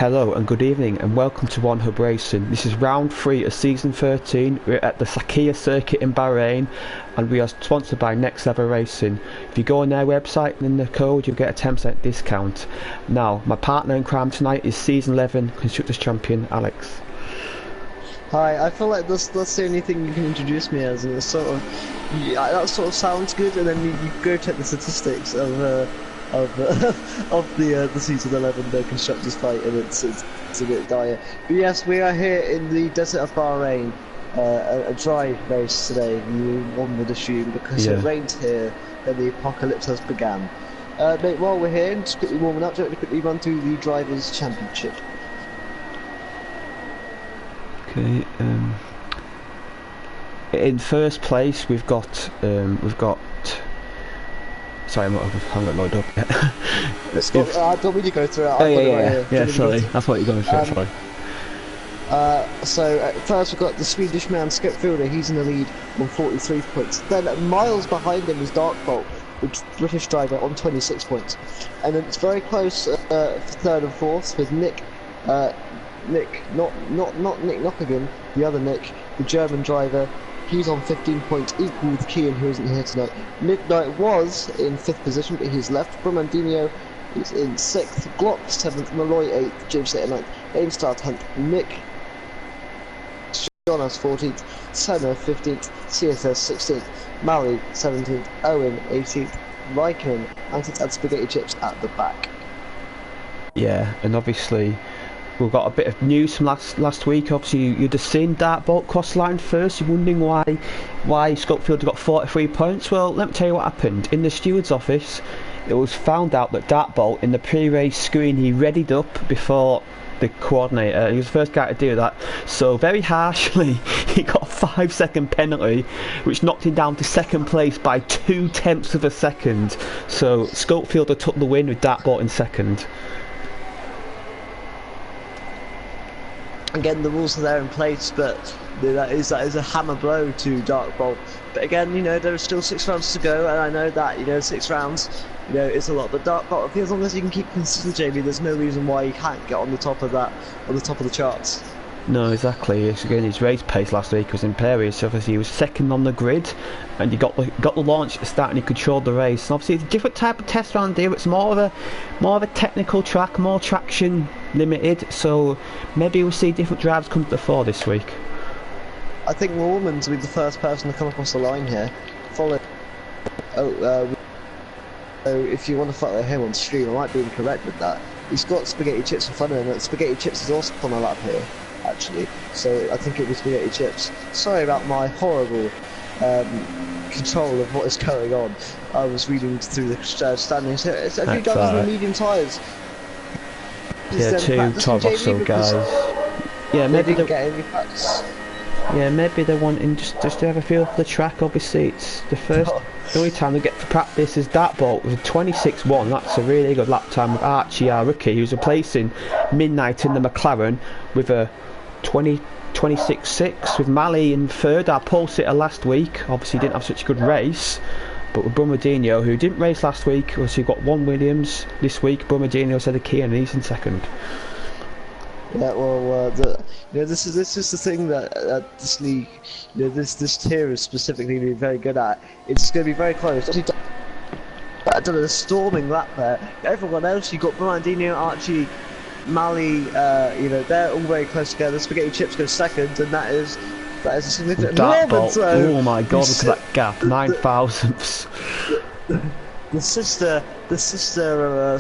Hello and good evening and welcome to One Hub Racing. This is round 3 of season 13. We're at the Sakhir circuit in Bahrain and we are sponsored by Next Level Racing. If you go on their website and in the code you'll get a 10% discount. Now, my partner in crime tonight is season 11 Constructors Champion Alex. Hi, I feel like that's the only thing you can introduce me as, and it's sort of, that sort of sounds good, and then you go check the statistics of the season 11 constructors fight, and it's a bit dire. But yes, we are here in the desert of Bahrain, a dry race today. One would assume because it rained here and the apocalypse has begun. Mate, while we're here, just quickly warming up, just quickly run through the drivers' championship. Okay. In first place, we've got. Sorry, I haven't got loaded up yet. I don't need to go through it. Sorry, that's what you're going through. So first we've got the Swedish man Skip Fielder. He's in the lead on 43 points. Then miles behind him is Darkbolt, the British driver, on 26 points. And then it's very close for third and fourth with Nick, not Nick Knockagan, the other Nick, the German driver. He's on 15 points, equal with Kian, who isn't here tonight. Midnight was in 5th position, but he's left. Brumandinho is in 6th, Glock 7th, Malloy 8th, James Slater 9th, Ainstar 10th, Nick Jonas 14th, Senna 15th, CSS 16th, Mally 17th, Owen 18th, Raikkonen 19th, and Spaghetti Chips at the back. Yeah, and obviously we've got a bit of news from last week. Obviously, you'd have seen Dartbolt cross line first. You're wondering why Schofield got 43 points. Well, let me tell you what happened. In the steward's office, it was found out that Dartbolt, in the pre-race screen, he readied up before the coordinator. He was the first guy to do that. So very harshly, he got a 5-second penalty, which knocked him down to second place by 0.2 of a second. So Schofield took the win with Dartbolt in second. Again, the rules are there in place, but that is a hammer blow to Darkbolt. But again, there are still 6 rounds to go, and I know that 6 rounds, it's a lot. But Darkbolt, as long as he can keep consistent, Jamie, there's no reason why he can't get on the top of the charts. No, exactly. Again, his race pace last week was imperious. Obviously, he was second on the grid, and he got the launch at the start, and he controlled the race. And obviously, it's a different type of test round here. It's more of a technical track, more traction limited. So maybe we'll see different drivers come to the fore this week. I think Norman's will be the first person to come across the line here. So if you want to follow him on stream, I might be incorrect with that. He's got Spaghetti Chips in front of him, and Spaghetti Chips is also on a lap here, actually. So I think it was Spaghetti Chips. Sorry about my horrible control of what is going on. I was reading through the standings here. It's a few drivers with medium tyres. Yeah, 2 top Russell guys. Yeah, maybe they didn't get any practice. Yeah, maybe they're wanting just to have a feel for the track. Obviously, it's the only time they get to practice is Dartbolt with a 26.1. That's a really good lap time with Archie, our rookie, who's replacing Midnight in the McLaren with a 26.6. With Mally in third, our pole sitter last week. Obviously, didn't have such a good race. But with Brumadinho, who didn't race last week, obviously got 1 Williams this week. Brumadinho said a key, and he's in second. Yeah, well, this is the thing that this league, this tier is specifically being very good at. It's going to be very close. I've done a storming lap there. Everyone else, you got Brandinho, Archie, Mally, they're all very close together. Spaghetti Chips goes second, and that is a significant. Dartbolt. Oh my God! Look at that gap, 9 thousandths. The sister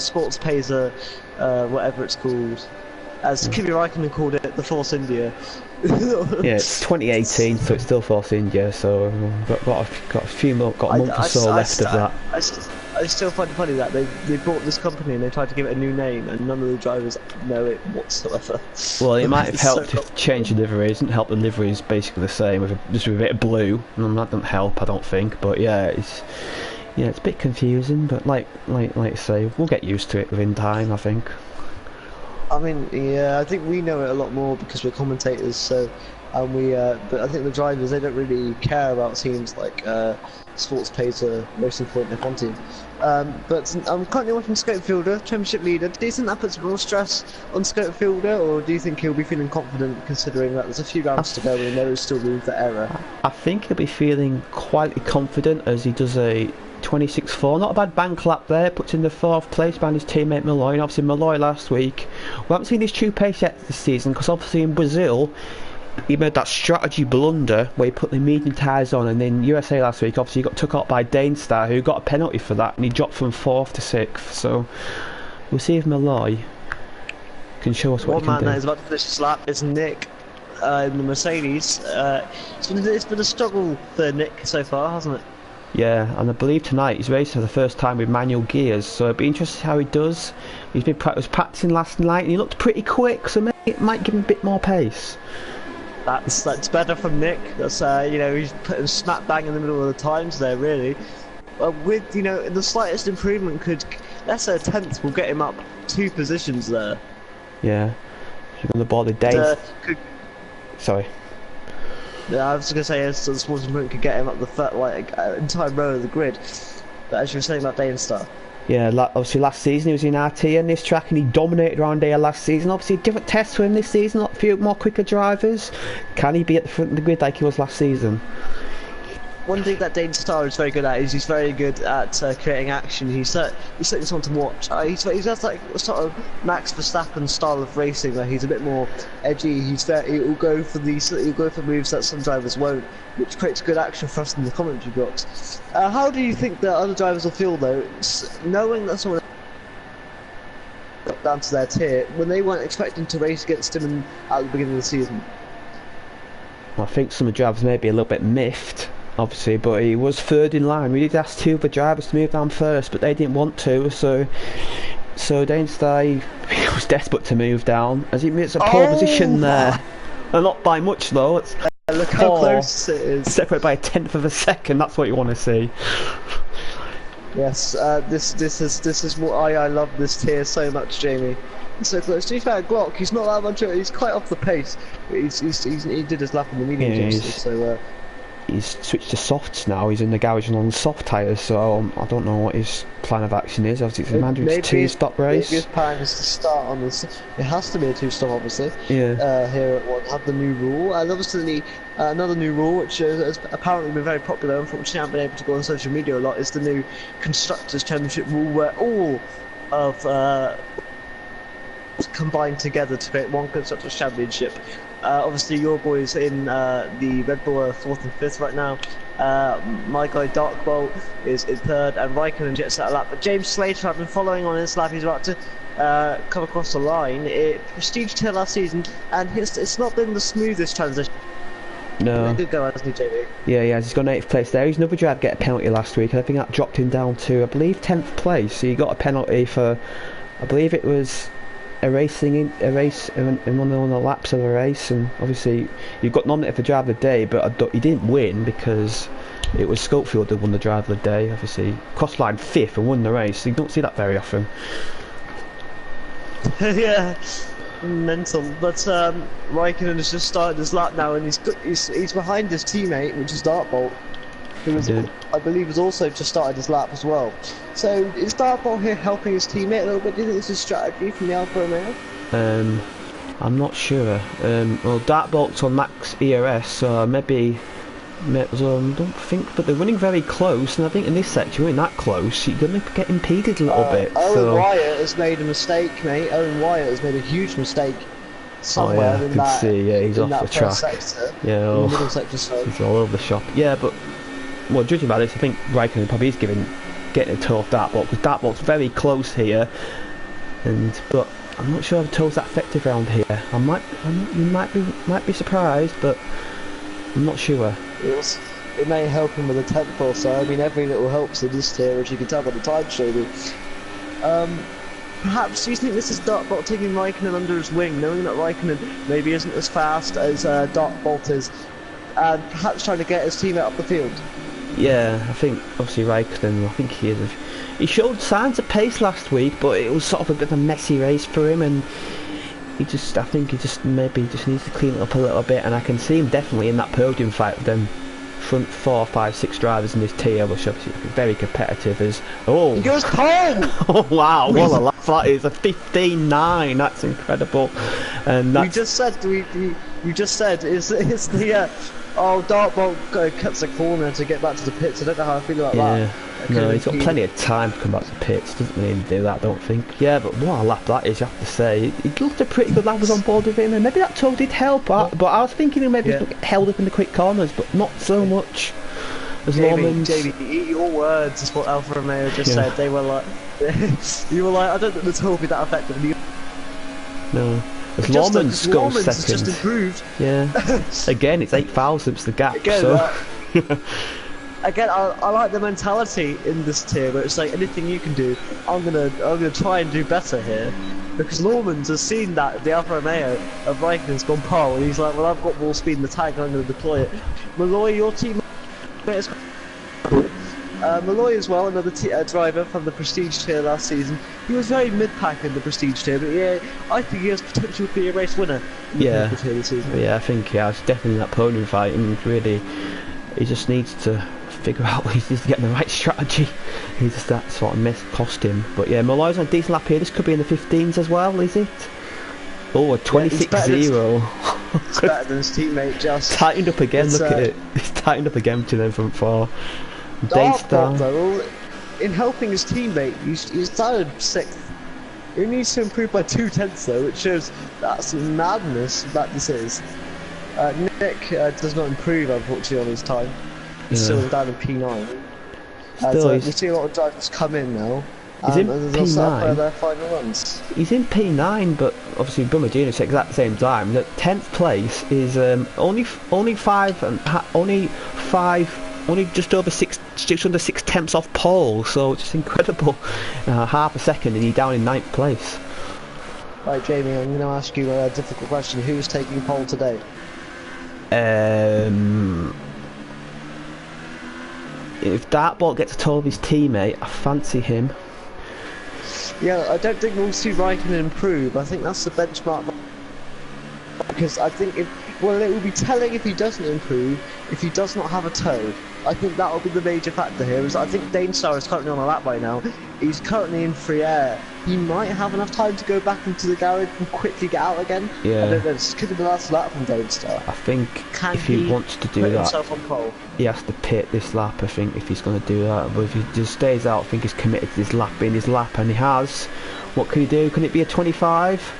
Sports Pacer, whatever it's called. As Kimi Raikkonen called it, the Force India. Yeah, it's 2018, so it's still Force India. So got a few more, got a month or so left of that. I still find it funny that they bought this company and they tried to give it a new name, and none of the drivers know it whatsoever. Well, it might have helped to change the livery. It doesn't help. The livery is basically the same, just with a bit of blue, and that doesn't help, I don't think. But yeah, it's a bit confusing. But like I say, we'll get used to it within time, I think. I mean, yeah, I think we know it a lot more because we're commentators. So, and but I think the drivers, they don't really care about teams like Sports Pacer, Racing Point, and F1 team. But I'm currently watching Scopefielder, Championship leader. Do you think that puts more stress on Scopefielder, or do you think he'll be feeling confident considering that there's a few rounds to go and there is still room for error? I think he'll be feeling quite confident as he does a 26.4. Not a bad bank lap there, puts in the 4th place behind his teammate Malloy. And obviously Malloy last week, we haven't seen his true pace yet this season because obviously in Brazil he made that strategy blunder where he put the medium tyres on, and then USA last week obviously he got took out by Danestar, who got a penalty for that, and he dropped from 4th to 6th. So we'll see if Malloy can show us what he can do. One man that is about to finish his lap is Nick in the Mercedes. It's been a struggle for Nick so far, hasn't it? Yeah, and I believe tonight he's racing for the first time with manual gears, so it'll be interesting how he does. He was practicing last night and he looked pretty quick, so maybe it might give him a bit more pace. That's better from Nick. That's he's putting snap bang in the middle of the times there, really. With the slightest improvement let's say a 10th will get him up 2 positions there. Yeah, he's on the ball the day. Sorry. Yeah, I was going to say the small improvement could get him up the entire row of the grid. But as you were saying about Danestar. Yeah, obviously last season he was in RT on this track and he dominated around here last season. Obviously different tests for him this season, a few more quicker drivers. Can he be at the front of the grid like he was last season? One thing that Danestar is very good at is he's very good at creating action. He's certainly someone to watch. He has like sort of Max Verstappen style of racing, where he's a bit more edgy. He'll go for moves that some drivers won't, which creates good action for us in the commentary box. How do you think the other drivers will feel though, knowing that someone got down to their tier when they weren't expecting to race against him at the beginning of the season? Well, I think some of the drivers may be a little bit miffed, obviously, but he was 3rd in line. We did ask 2 of the drivers to move down first, but they didn't want to, so Danestar, he was desperate to move down as he makes a pole position there. And not by much though, it's look how close it is. Separated by a 10th of a second, that's what you want to see. Yes, this is what I love this tier so much, Jamie. He's so close. To be fair, Glock, he's not that much. He's quite off the pace. But he did his lap in the medium, so he's switched to softs now. He's in the garage on soft tyres, so I don't know what his plan of action is. Obviously, it's a mandatory 2-stop race. Maybe his plan is to start on this. It has to be a 2-stop, obviously. Yeah. Here at one, have the new rule, and obviously another new rule, which has apparently been very popular. Unfortunately, I haven't been able to go on social media a lot. Is the new Constructors' Championship rule, where all of combined together to create one Constructors' Championship. Obviously your boys in the Red Bull are 4th and 5th right now. My guy Darkbolt is 3rd, and Raikkonen jets out a lap. But James Slater, I've been following on his lap, he's about to come across the line. Prestige tier last season, and it's not been the smoothest transition. No. Good go, hasn't he, JB? Yeah, he's got 8th place there. He's another driver to get a penalty last week. I think that dropped him down to, I believe, 10th place. So he got a penalty for, I believe it was a race in one of the laps of a race, and obviously you got nominated for driver of the day, but he didn't win because it was Scopefield that won the driver of the day. Obviously crossed line 5th and won the race, so you don't see that very often. Yeah, mental. But Raikkonen has just started his lap now, and he's behind his teammate, which is Darkbolt, who I believe has also just started his lap as well. So is Darkbolt here helping his teammate a little bit? Do you think this is strategy from the Alfa Romeo? I'm not sure. Well, Darkbolt's on max ERS, so maybe I don't think, but they're running very close, and I think in this section, when that close, you're going to get impeded a little bit. Owen Wyatt has made a mistake, mate. Owen Wyatt has made a huge mistake somewhere in that. Yeah, he's off the track. Sector, yeah, in the middle sector, sorry. He's all over the shop. Yeah, but well, judging by this, I think Raikkonen probably is getting a toe off Darkbolt, because Darkbolt's very close here, but I'm not sure if the toe's that effective around here. You might be surprised, but I'm not sure. It may help him with a 10th or so. I mean, every little helps in this tier, as you can tell by the time shading. Perhaps do you think this is Darkbolt taking Raikkonen under his wing, knowing that Raikkonen maybe isn't as fast as Darkbolt is, and perhaps trying to get his teammate up the field? Yeah, I think obviously Raikkonen, I think he is. He showed signs of pace last week, but it was sort of a bit of a messy race for him, and I think he just maybe just needs to clean it up a little bit, and I can see him definitely in that podium fight with them front 4, 5, 6 drivers in this tier, which obviously very competitive. He goes home. Oh wow, what a lap that is! A 15.9. That's incredible. And that's... we just said it's the Dartbolt cuts a corner to get back to the pits. I don't know how I feel about that. No, he's got plenty of time to come back to the pits. Doesn't really do that, I don't think. Yeah, but what a lap that is, you have to say. He looked a pretty good lap, was on board with him, and maybe that toe did help. But I was thinking he maybe held up in the quick corners, but not so much as Normans. Jamie, eat your words is what Alfa Romeo just said. They were like, you were like, I don't think the toe will be that effective. No. As Normans goes second. Has just improved. Yeah. Again, it's 8 thousandths the gap. Again, so. Again, I like the mentality in this tier where it's like anything you can do, I'm gonna try and do better here, because Normans has seen that the Alfa Romeo of Raikkonen's gone pole, and he's like, well, I've got more speed in the tank, I'm gonna deploy it. Malloy, your teammate is Malloy as well, another driver from the Prestige tier last season. He was very mid-pack in the Prestige tier, but yeah, I think he has potential to be a race winner in the Pinnacle tier this season. Yeah, I think it's definitely that podium fight, and really, he just needs to figure out he's getting the right strategy. He's just that sort of cost him. But yeah, Malloy's on a decent lap here. This could be in the 15s as well, is it? Oh, a 26-0. It's better than his teammate, just tightened up again. Look at it. He's tightened up again to them from 4. Daystar, though, in helping his teammate, he's started 6th. He needs to improve by 2/10 though, which shows that's madness that this is. Nick does not improve, unfortunately, on his time. He's still down in P9. So we see a lot of drivers come in now. He's in P9. Their final runs. He's in P9, but obviously Bumajino's at the exact same time. The 10th place is only just over 6 under 6 tenths off pole. So it's just incredible. Half a second, and he's down in 9th place. Right, Jamie, I'm going to ask you a difficult question. Who's taking pole today? If Dartbolt gets a toe of his teammate, I fancy him. Yeah, I don't think we'll see Raikkonen improve. I think that's the benchmark. Because I think it will be telling if he doesn't improve, if he does not have a toe. I think that will be the major factor here. I think Danestar is currently on a lap right now. He's currently in free air. He might have enough time to go back into the garage and quickly get out again. Yeah. I don't know, this could be the last lap from Danestar. I think if he wants to do that, on pole? he has to pit this lap, I think, if he's going to do that. But if he just stays out, I think he's committed to this lap being his lap, and he has. What can he do? Can it be a 25?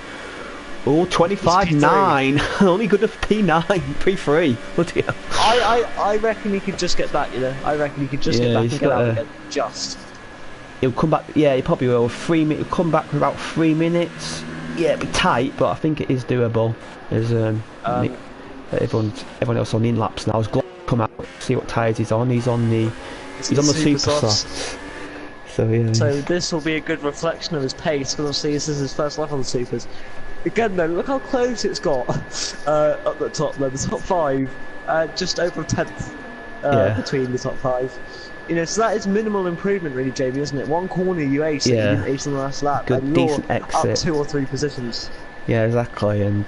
Oh, 25.9. Only good at P9, P3. Bloody hell. I reckon he could just get back, you know. I reckon he could just get back and get out again. Just. He'll come back, yeah, he probably will. 3 minutes. He'll come back for about 3 minutes. Yeah, it'll be tight, but I think it is doable. There's everyone else on the in-laps now. As Glock come out, see what tyres he's on. He's on the super softs. So yeah. So this will be a good reflection of his pace, because obviously this is his first lap on the supers. Again though, look how close it's got up the top there, the top 5, just over a 10th between the top 5. You know, so that is minimal improvement really, Jamie, isn't it? One corner you ace, you didn't ace on the last lap, good, and decent you're exit. Up 2 or 3 positions. Yeah, exactly, and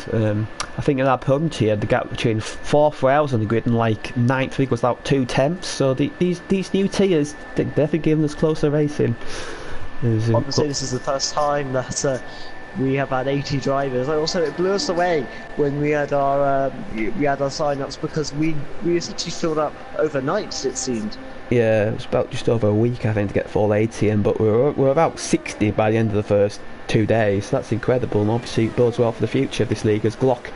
I think in that Podium Tier, the gap between 4th rails on the grid and like 9th week was about 2/10, so these new tiers, they're definitely giving us closer racing. Obviously this is the first time that we have had 80 drivers. Also, it blew us away when we had our sign-ups, because we essentially filled up overnight, it seemed. Yeah, it was about just over a week, I think, to get full 80 in, but we're about 60 by the end of the first 2 days. So that's incredible, and obviously it bodes well for the future of this league, as Glock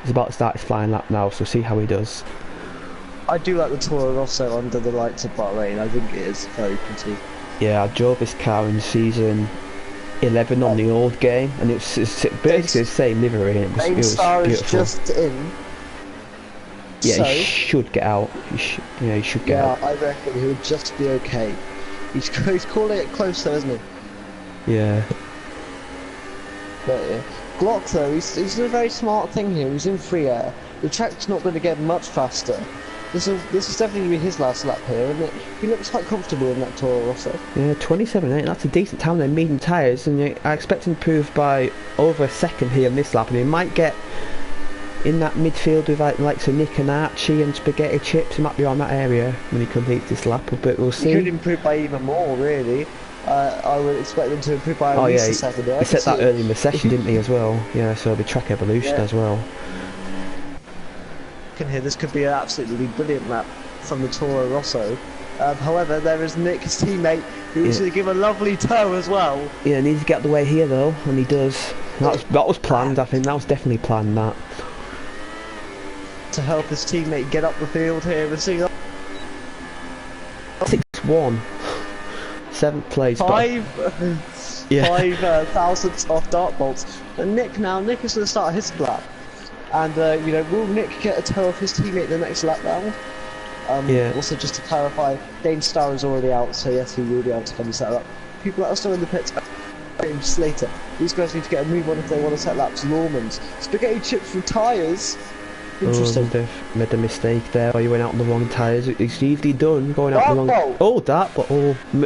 is about to start his flying lap now, so see how he does. I do like the Toro Rosso under the lights of Bahrain. I think it is very pretty. Yeah, I drove this car in season 11 on the old game, and it's basically the same livery, and it was beautiful. Is just in. Yeah, so, he should get out. He should get out. Yeah, I reckon he would just be okay. He's calling it close though, isn't he? Yeah. But yeah. Glock though, he's doing a very smart thing here. He's in free air. The track's not going to get much faster. this is definitely gonna be his last lap here, and he looks quite comfortable in that Toro Rosso. Yeah, 27.8. That's a decent time. They're medium tyres, and I expect him to improve by over a second here in this lap, and he might get in that midfield with like so Nick and Archie and Spaghetti Chips. He might be around that area when he completes this lap, but we'll see. He could improve by even more, really. I would expect them to improve by at least a second. He said that early in the session, didn't he, as well? Yeah, so it'll be track evolution as well. Here, this could be an absolutely brilliant lap from the Toro Rosso. However, there is Nick, his teammate, who's going to give a lovely tow as well. Yeah, needs to get out of the way here though, and he does. That was planned. I think that was definitely planned. That to help his teammate get up the field here. We're seeing 6-1, 7th place. 5 thousandths off dart bolts. And Nick is going to start his lap. And, will Nick get a tow off his teammate the next lap round? Also, just to clarify, Dane Starr is already out, so yes, he will be able to come and set up. People that are still in the pits, James Slater. These guys need to get a move on if they want to set laps. Lawmans. Spaghetti Chips from tyres. Interesting. They've made a mistake there, or you went out on the wrong tyres. It's easily done, going out the wrong... Oh,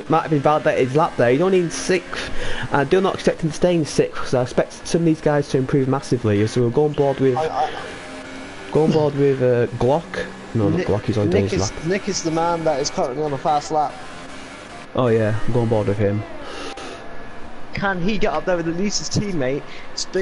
might have been validated his lap there. He's only in 6th. I do not expect him to stay in 6th, because I expect some of these guys to improve massively, so we'll go on board with... Glock. No, not Glock, he's on Dane's lap. Nick is the man that is currently on a fast lap. Oh yeah, I'm going on board with him. Can he get up there with at least his teammate?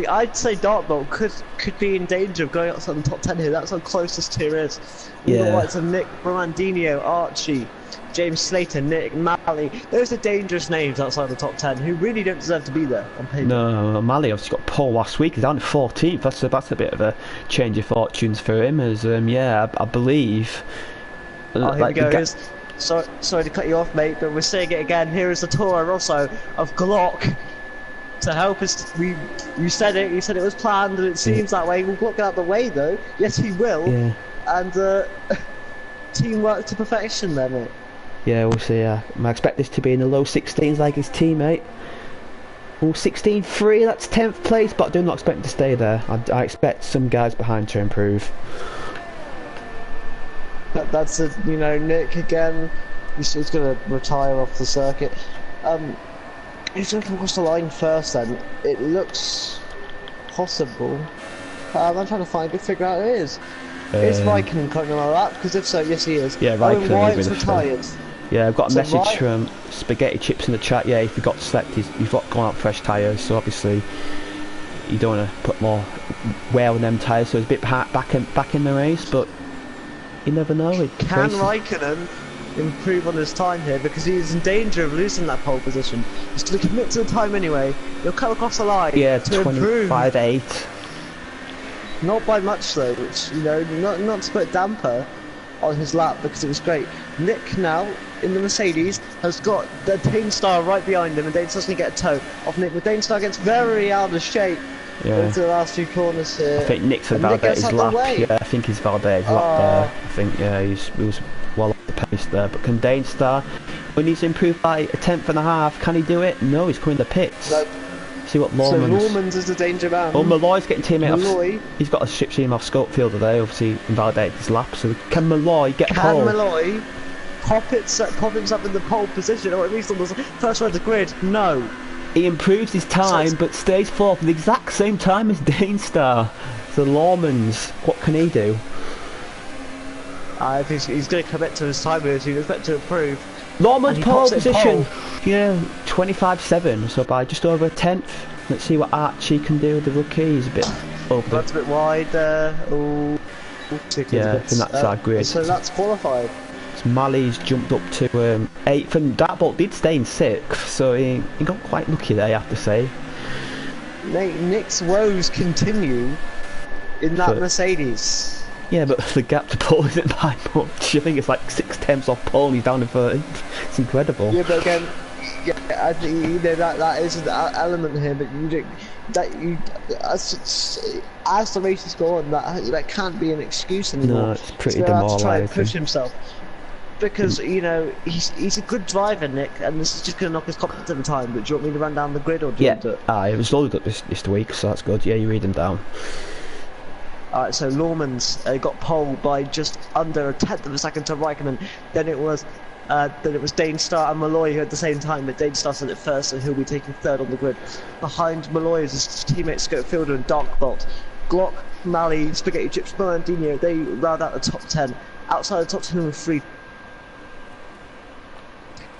I'd say Dartbolt could be in danger of going outside the top 10 here. That's how close this tier is. Yeah. The likes of Nick, Brandinho, Archie, James Slater, Nick, Malley. Those are dangerous names outside the top 10 who really don't deserve to be there on paper. No, Malley obviously got pole last week. He's down to 14th. That's a bit of a change of fortunes for him. As I believe. Oh, here we go. Sorry to cut you off, mate, but we're saying it again. Here is the Toro Rosso of Glock to help us. You said it. You said it was planned, and it seems that way. Will Glock get out of the way, though? Yes, he will. Yeah. And teamwork to perfection, there, mate. Yeah, we'll see. I expect this to be in the low 16s like his teammate. Oh, 16-3. That's 10th place, but I do not expect him to stay there. I expect some guys behind to improve. That's it, Nick again. He's going to retire off the circuit. He's going to come across the line first then. It looks possible. I'm trying to figure out who it is. Is Raikkonen coming on that? Because if so, yes he is. Yeah, Raikkonen is retired. Yeah, I've got a message from Spaghetti Chips in the chat. Yeah, if you got select, you've got gone out fresh tyres, so obviously you don't want to put more wear on them tyres, so it's a bit back in the race, but you never know. Can Raikkonen improve on his time here, because he's in danger of losing that pole position? He's going to commit to the time anyway. He'll come across the line to improve. 25.8. Not by much though, which not to put a damper on his lap, because it was great. Nick now in the Mercedes has got the Dane Star right behind him, and Dane Star's going to get a tow off Nick. But Dane Star gets very out of shape into the last few corners here. I think Nick's validated his lap. Yeah, I think he's validated his lap there. I think he was well off the pace there. But can Dane Star, when he's improved by a 10.5, can he do it? No, he's coming to the pits. No. See what Lawmans... So Lawmans is the danger man. Oh, Malloy's getting teammate off... He's got a ship team off Schofield today, obviously invalidated his lap, so can Malloy get a pole? Can Malloy pop himself in the pole position, or at least on the first row of the grid? No. He improves his time, but stays 4th at the exact same time as Dane Star. So Lawmans, what can he do? I think he's going to commit to his time here, so you expect to improve. Lawman's pole position, yeah, 25.7, so by just over a 10th. Let's see what Archie can do. The rookie, he's a bit over. That's a bit wide there. Oh, yeah, and that's our grid. So that's qualified. So Malley's jumped up to 8th, and Dartbolt did stay in 6th, so he got quite lucky there, I have to say. Nick's woes continue in that Mercedes. Yeah, but the gap to pole isn't by much. I think it's like 6 tenths off pole and he's down to 30. It's incredible. Yeah, but again, I think that is an element here, but as the race is going, that can't be an excuse anymore. No, it's pretty demoralising. To try and push himself, because he's a good driver, Nick, and this is just going to knock his confidence every time. But do you want me to run down the grid, or do you want to? It was loaded up this week, so that's good. Yeah, you read them down. Alright, so Lawman's got pole by just under a tenth of a second to Raikkonen. Then it was Dainstar and Malloy who at the same time, but Dainstar said it first, and he'll be taking third on the grid. Behind Malloy is his teammate Scopefielder and Darkbolt. Glock, Mally, Spaghetti Chips, Morandinho, they round out the top 10. Outside the top 10 with 3.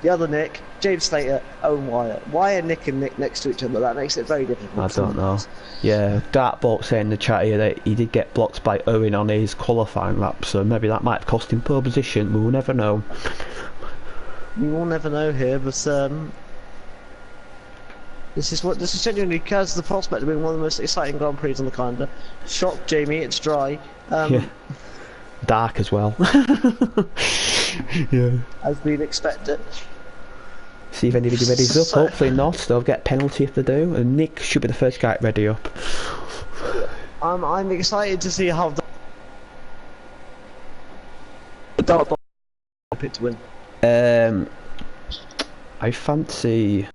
The other Nick, James Slater, Owen Wyatt. Why are Nick and Nick next to each other? That makes it very difficult. I don't know. Yeah, Darkbolt saying in the chat here that he did get blocked by Owen on his qualifying lap, so maybe that might have cost him pole position. We'll never know. We will never know here, but this is genuinely because the prospect of being one of the most exciting Grand Prix on the calendar. Shock, Jamie, it's dry. Yeah. Dark as well. Yeah. As we'd expect it. See if anybody readies up. Hopefully not. They'll get penalty if they do. And Nick should be the first guy ready up. I'm excited to see how the Dark Ball pick to win. I fancy.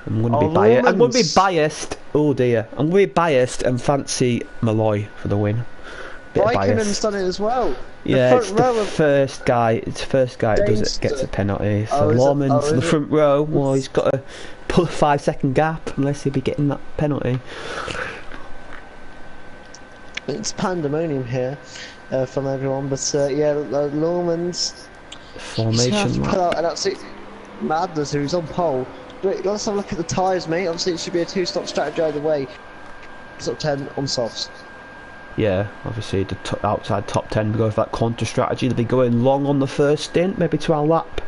I'm going to be biased. I'm going to be biased. Oh dear. I'm going to be biased and fancy Malloy for the win. Raikkonen's done it as well. Yeah, it's the first guy. It's the first guy that does it gets a penalty. So Lawman's in the front row. Well, he's got to pull a 5-second gap unless he'll be getting that penalty. It's pandemonium here from everyone, but yeah, Lawman's formation. Put out an absolute madness. Who's on pole? But let's have a look at the tyres, mate. Obviously, it should be a 2-stop strategy either way. Top 10 on softs. Yeah, obviously the outside top 10 will go for that counter strategy. They'll be going long on the first stint, maybe to our lap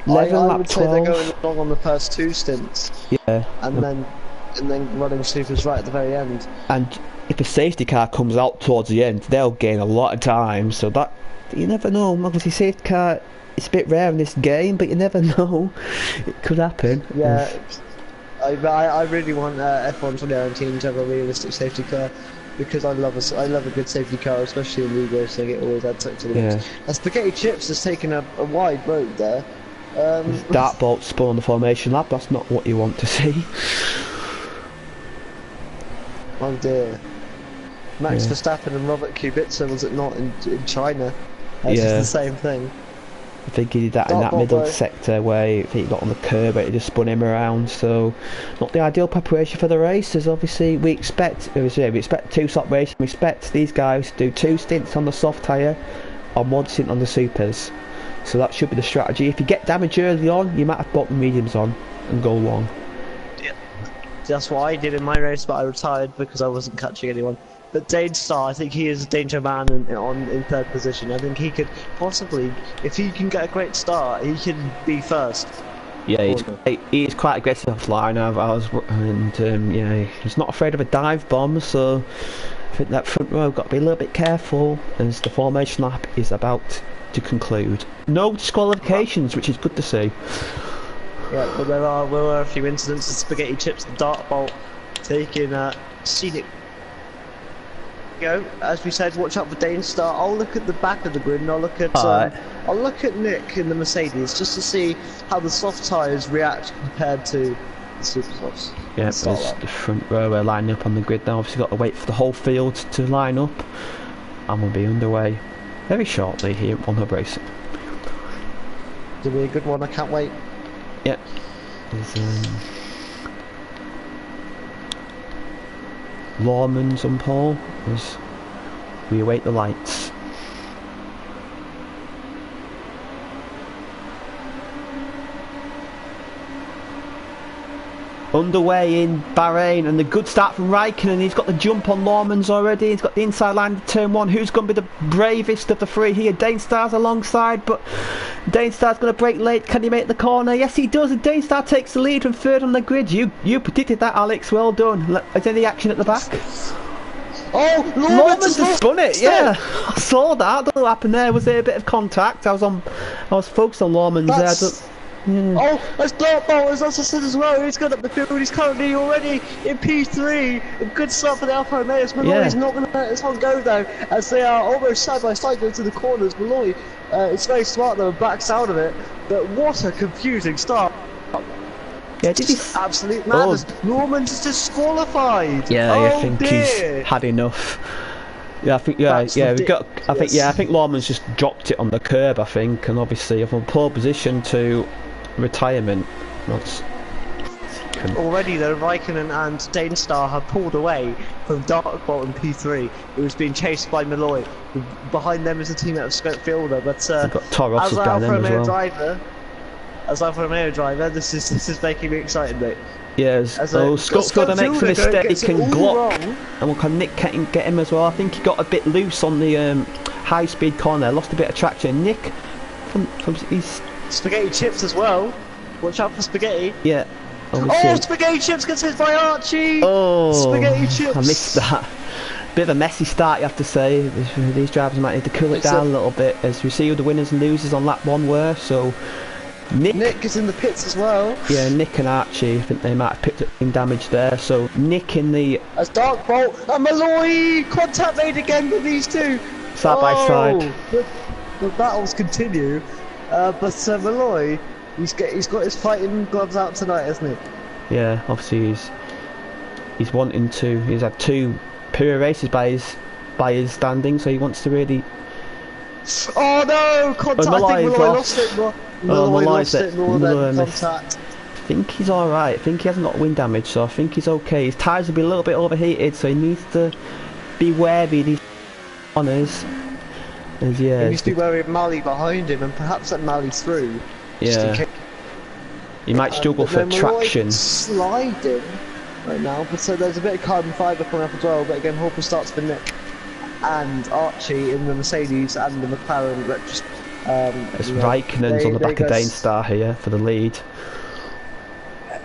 11, I lap would 12. say they're going long on the first 2 stints. Yeah. And then running supers right at the very end. And if a safety car comes out towards the end, they'll gain a lot of time. So that you never know. Obviously, safety car it's a bit rare in this game, but you never know. It could happen. Yeah. I really want F1 2019 to have a realistic safety car. Because I love a good safety car, especially in league racing. It always adds up to the mix. And Spaghetti Chips has taken a wide road there. Darkbolt spun on the formation lap. That's not what you want to see. Oh dear. Max Verstappen and Robert Kubica, was it not in China? It's the same thing. I think he did that in that middle sector where he got on the curb, but it just spun him around. So, not the ideal preparation for the race. As obviously we expect 2-stop racing. We expect these guys to do 2 stints on the soft tyre, and 1 stint on the supers. So that should be the strategy. If you get damage early on, you might have to put the mediums on and go long. Yeah, that's what I did in my race, but I retired because I wasn't catching anyone. But Dainstar, I think he is a danger man in 3rd position. I think he could possibly, if he can get a great start, he can be first. Yeah, he's quite aggressive offline. He's not afraid of a dive bomb. So I think that front row got to be a little bit careful as the formation lap is about to conclude. No disqualifications, which is good to see. Yeah, but there were a few incidents of Spaghetti Chips and Darkbolt taking scenic. Go, as we said, watch out for Dainstar. I'll look at the back of the grid and I'll look at Nick in the Mercedes just to see how the soft tyres react compared to the super softs. Yeah, there's the front row are lining up on the grid now. Obviously got to wait for the whole field to line up, and we'll be underway very shortly here on Hub Racing. It'll be a good one. I can't wait. Yep. There's Lawman's on pole as we await the lights. Underway in Bahrain, and the good start from Raikkonen. He's got the jump on Lawman's already. He's got the inside line of turn 1. Who's going to be the bravest of the 3 here? Dainstar's alongside, but Dainstar's going to brake late. Can he make the corner? Yes, he does. And Dainstar takes the lead from 3rd on the grid. You predicted that, Alex. Well done. Is there any action at the back? Oh, Lawman's just spun it. Yeah, I saw that. I don't know what happened there. Was there a bit of contact? I was focused on Lawman's there. Oh, that's Darkbolt, as also said as well. He's got up the field. He's currently already in P3. A good start for the Alfa Romeos. Malloy is not going to let this one go though, as they are almost side by side going to the corners. Malloy, it's very smart though, backs out of it. But what a confusing start. Yeah, did he? Absolute madness. Norman's disqualified. Yeah, I think he's had enough. Yeah, I think I think Lawman's just dropped it on the curb. I think, and obviously from pole position to retirement. That's already though. Raikkonen and Danestar have pulled away from Darkbolt in P3. It was being chased by Malloy. Behind them is a teammate of Scope Fielder, but got Taurus down there as well. As Alfa Romeo driver, this is making me excited, mate. Yes, so Scottfielder makes a mistake and Glock, and look, Nick can't get him as well. I think he got a bit loose on the high-speed corner, lost a bit of traction. Nick, from his... Spaghetti Chips as well. Watch out for Spaghetti. Yeah. Oh, Spaghetti Chips gets hit by Archie! Oh, Spaghetti Chips! I missed that. Bit of a messy start, you have to say. These drivers might need to cool it down a little bit, as we see who the winners and losers on lap 1 were, so... Nick is in the pits as well. Yeah, Nick and Archie, I think they might have picked up in damage there. So Nick in the... As Darkbolt and Malloy! Contact made again with these two! Side by side. The battles continue. But Malloy, he's got his fighting gloves out tonight, hasn't he? Yeah, obviously he's wanting to... He's had 2 period races by his standing, so he wants to really... Oh no! Contact! I think Malloy lost it. Malloy lost it more than contact. I think he's alright. I think he hasn't got wind damage, so I think he's okay. His tyres will be a little bit overheated, so he needs to be wary of these corners. Yeah, he needs to be wary of Mally behind him and perhaps let Mally through. Yeah. He might struggle for traction. Sliding right now, but so there's a bit of carbon fibre coming up as well. But again, Hawker starts for Nick and Archie in the Mercedes and the McLaren. But just it's Raikkonen's on the back of Danestar here for the lead.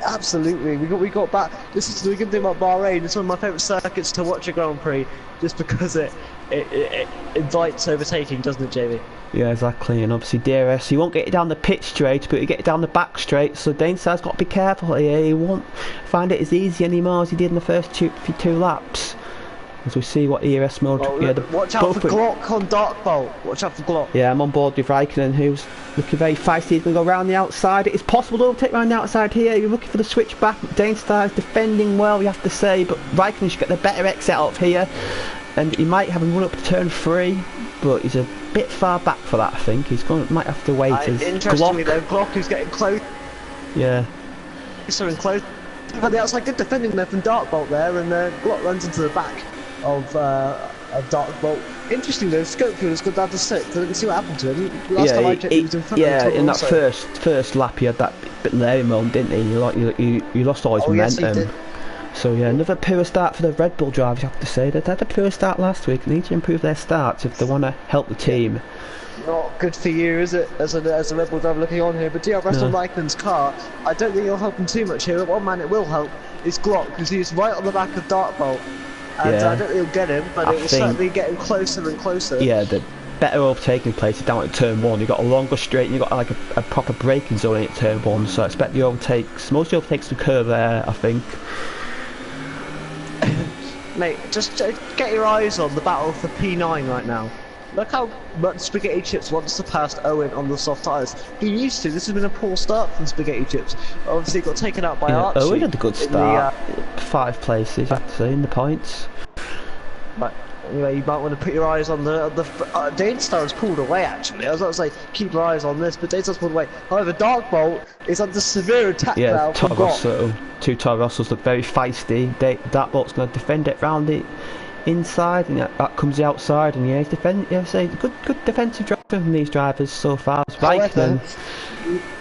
Absolutely, we got back. This is the good thing about Bahrain. It's one of my favourite circuits to watch a Grand Prix, just because it invites overtaking, doesn't it, Jamie? Yeah, exactly. And obviously DRS, he won't get it down the pit straight, but he get it down the back straight. So Danestar's got to be careful here. He won't find it as easy anymore as he did in the first two laps. As we see what ERS mode... watch out for Glock on Darkbolt. Watch out for Glock. Yeah, I'm on board with Raikkonen, who's looking very feisty. He's going to go around the outside. It's possible to overtake around the outside here. You're looking for the switch back. Danestar is defending well, you have to say, but Raikkonen should get the better exit out of here. And he might have a run up to turn 3, but he's a bit far back for that, I think. Might have to wait. Interestingly though, Glock is getting close. Yeah. So in close. But the outside, good defending there from Darkbolt there, and Glock runs into the back of Darkbolt. Interesting though, Scopefield has got down to 6. I didn't see what happened to him. Last time I checked, he was in front of him. In that first lap he had that bit Larry moment, didn't he? He lost all his momentum. Yes, he did. So yeah, another poor start for the Red Bull drivers, you have to say. They had a poor start last week. They need to improve their starts if they want to help the team. Not good for you, is it, as a Red Bull driver looking on here? But DRS on Raikkonen's car, I don't think it'll help him too much here. But one man it will help is Glock, because he's right on the back of Darkbolt. And I don't think he'll get him, but it will certainly get him closer and closer. Yeah, the better overtaking place is down at turn 1. You've got a longer straight and you've got like a proper braking zone at turn 1, so I expect the overtakes, most of the overtakes to occur there, I think. Mate, just get your eyes on the battle for P9 right now. Look how much Spaghetti Chips wants to pass Owen on the soft tyres. He used to. This has been a poor start from Spaghetti Chips. Obviously got taken out by Archie. Owen had a good start. 5 places, I have to say, in the points. But anyway, you might want to put your eyes on the Danestar has pulled away actually. I was about to say keep your eyes on this, but Danestar's pulled away. However, Darkbolt is under severe attack now from Glock. 2 Taurossos look very feisty. Darkbolt's going to defend it round the inside, and that comes the outside, and he's defending. Yeah, say good defensive drive from these drivers so far. However,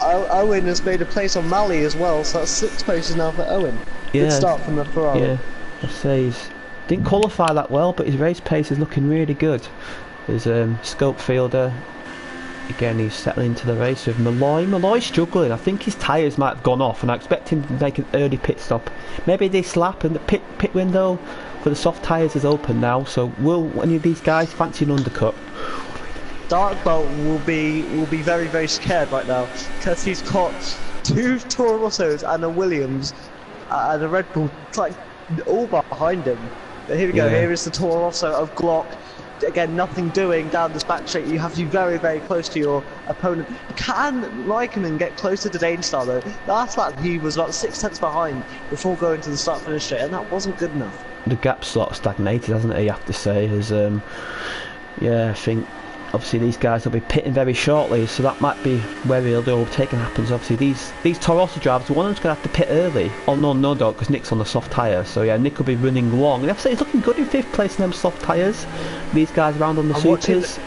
Owen has made a place on Mally as well, so that's 6 places now for Owen. Yeah, good start from the Ferrari. Yeah, I say he's didn't qualify that well, but his race pace is looking really good. His scope fielder, again, he's settling into the race with Malloy. Malloy's struggling. I think his tyres might have gone off, and I expect him to make an early pit stop. Maybe this lap, and the pit window for the soft tyres is open now. So will any of these guys fancy an undercut? Darkbolt will be very, very scared right now, because he's got 2 Toro Rossos and a Williams and a Red Bull like all behind him. But here we go. Here is the Toro Rosso of Glock. Again, nothing doing down this back straight. You have to be very, very close to your opponent. Can Raikkonen get closer to Danestar though? Last lap he was about 6 tenths behind before going to the start-finish straight, and that wasn't good enough. the gap's sort of stagnated, hasn't it? You have to say, as yeah, I think obviously these guys will be pitting very shortly, so that might be where the overtaking happens. Obviously these Torosso drivers, one of them's going to have to pit early. Oh no, because Nick's on the soft tyre, so yeah, Nick will be running long. And I have to say, he's looking good in 5th place in them soft tyres. These guys around on the supers.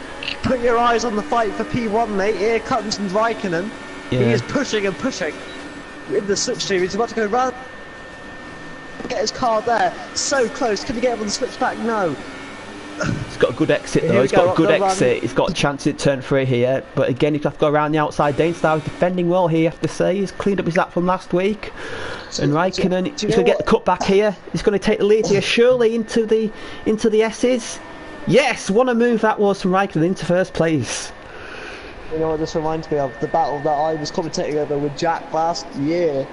Put your eyes on the fight for P1, mate. Here comes Raikkonen. Yeah. He is pushing and pushing in the slipstream. He's about to go round. Get his car there. So close. Can he get him on the switchback? No. He's got a good exit though. He's got a good exit. He's got a chance at turn 3 here. But again, he's got to go around the outside. Dainstar is defending well here, you have to say. He's cleaned up his lap from last week. And Raikkonen, he's going to get the cut back here. He's going to take the lead here, surely into the S's. Yes, what a move that was from Raikkonen into 1st place. You know what this reminds me of? The battle that I was commentating over with Jack last year.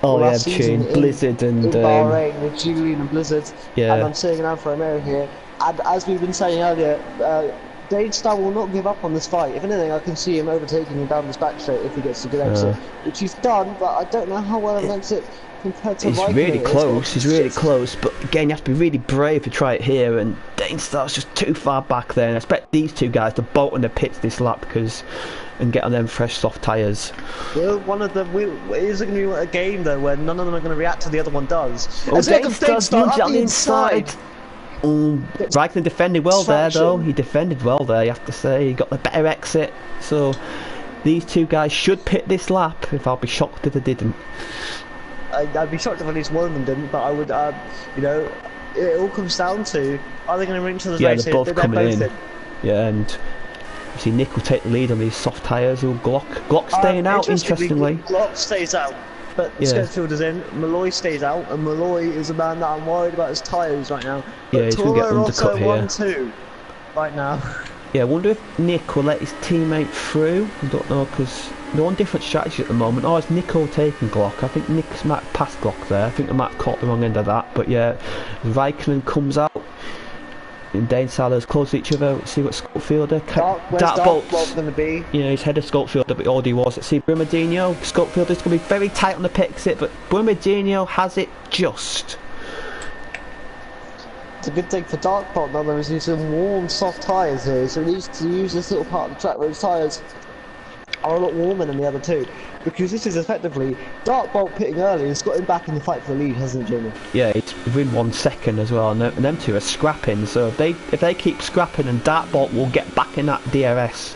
Oh yeah, between Blizzard and in Bahrain with Julian and Blizzard. Yeah. And I'm sitting down for a mirror here. And as we've been saying earlier, Dainstar will not give up on this fight. If anything, I can see him overtaking him down this back straight if he gets a good exit, which he's done. But I don't know how well an exit compared to He's Raikkonen. really close. He's really close. But again, you have to be really brave to try it here. And Dainstar's just too far back there. And I expect these two guys to bolt in the pits this lap and get on them fresh soft tyres. Well, one of them is going to be a game though where none of them are going to react till the other one does. Oh, Dainstar on the inside. Raikkonen defended well there though. He defended well there, you have to say. He got the better exit. So these two guys should pit this lap. If I'll be shocked if they didn't. I'd be shocked if at least one of them didn't. But I would, you know, it all comes down to, are they going to ring to the race? They're both coming in. Yeah, and see Nick will take the lead on these soft tyres. Glock staying out, interestingly. Glock stays out, but Schofield is in. Malloy stays out, and Malloy is a man that I'm worried about his tyres right now. But he's going to get undercut here. 1-2 right now. Yeah, I wonder if Nick will let his teammate through. I don't know, because they're on different strategies at the moment. Oh, it's Nico taking Glock. I think Nick's might have passed Glock there. I think they might have caught the wrong end of that. But yeah, Raikkonen comes out. And Dainstar is close to each other. Let's see what Scottfielder where's Dark going to be? Yeah, he's head of Scottfielder, but already was. Let's see Brumadinho. Scottfielder's going to be very tight on the pit exit, but Brumadinho has it just. It's a good thing for Darkbot now. There is some warm, soft tyres here, so he needs to use this little part of the track where his tyres are a lot warmer than the other two, because this is effectively Darkbolt pitting early and has got him back in the fight for the lead, hasn't it, Jimmy? Yeah, it's within 1 second as well, and them two are scrapping. So if they keep scrapping, and Darkbolt will get back in that DRS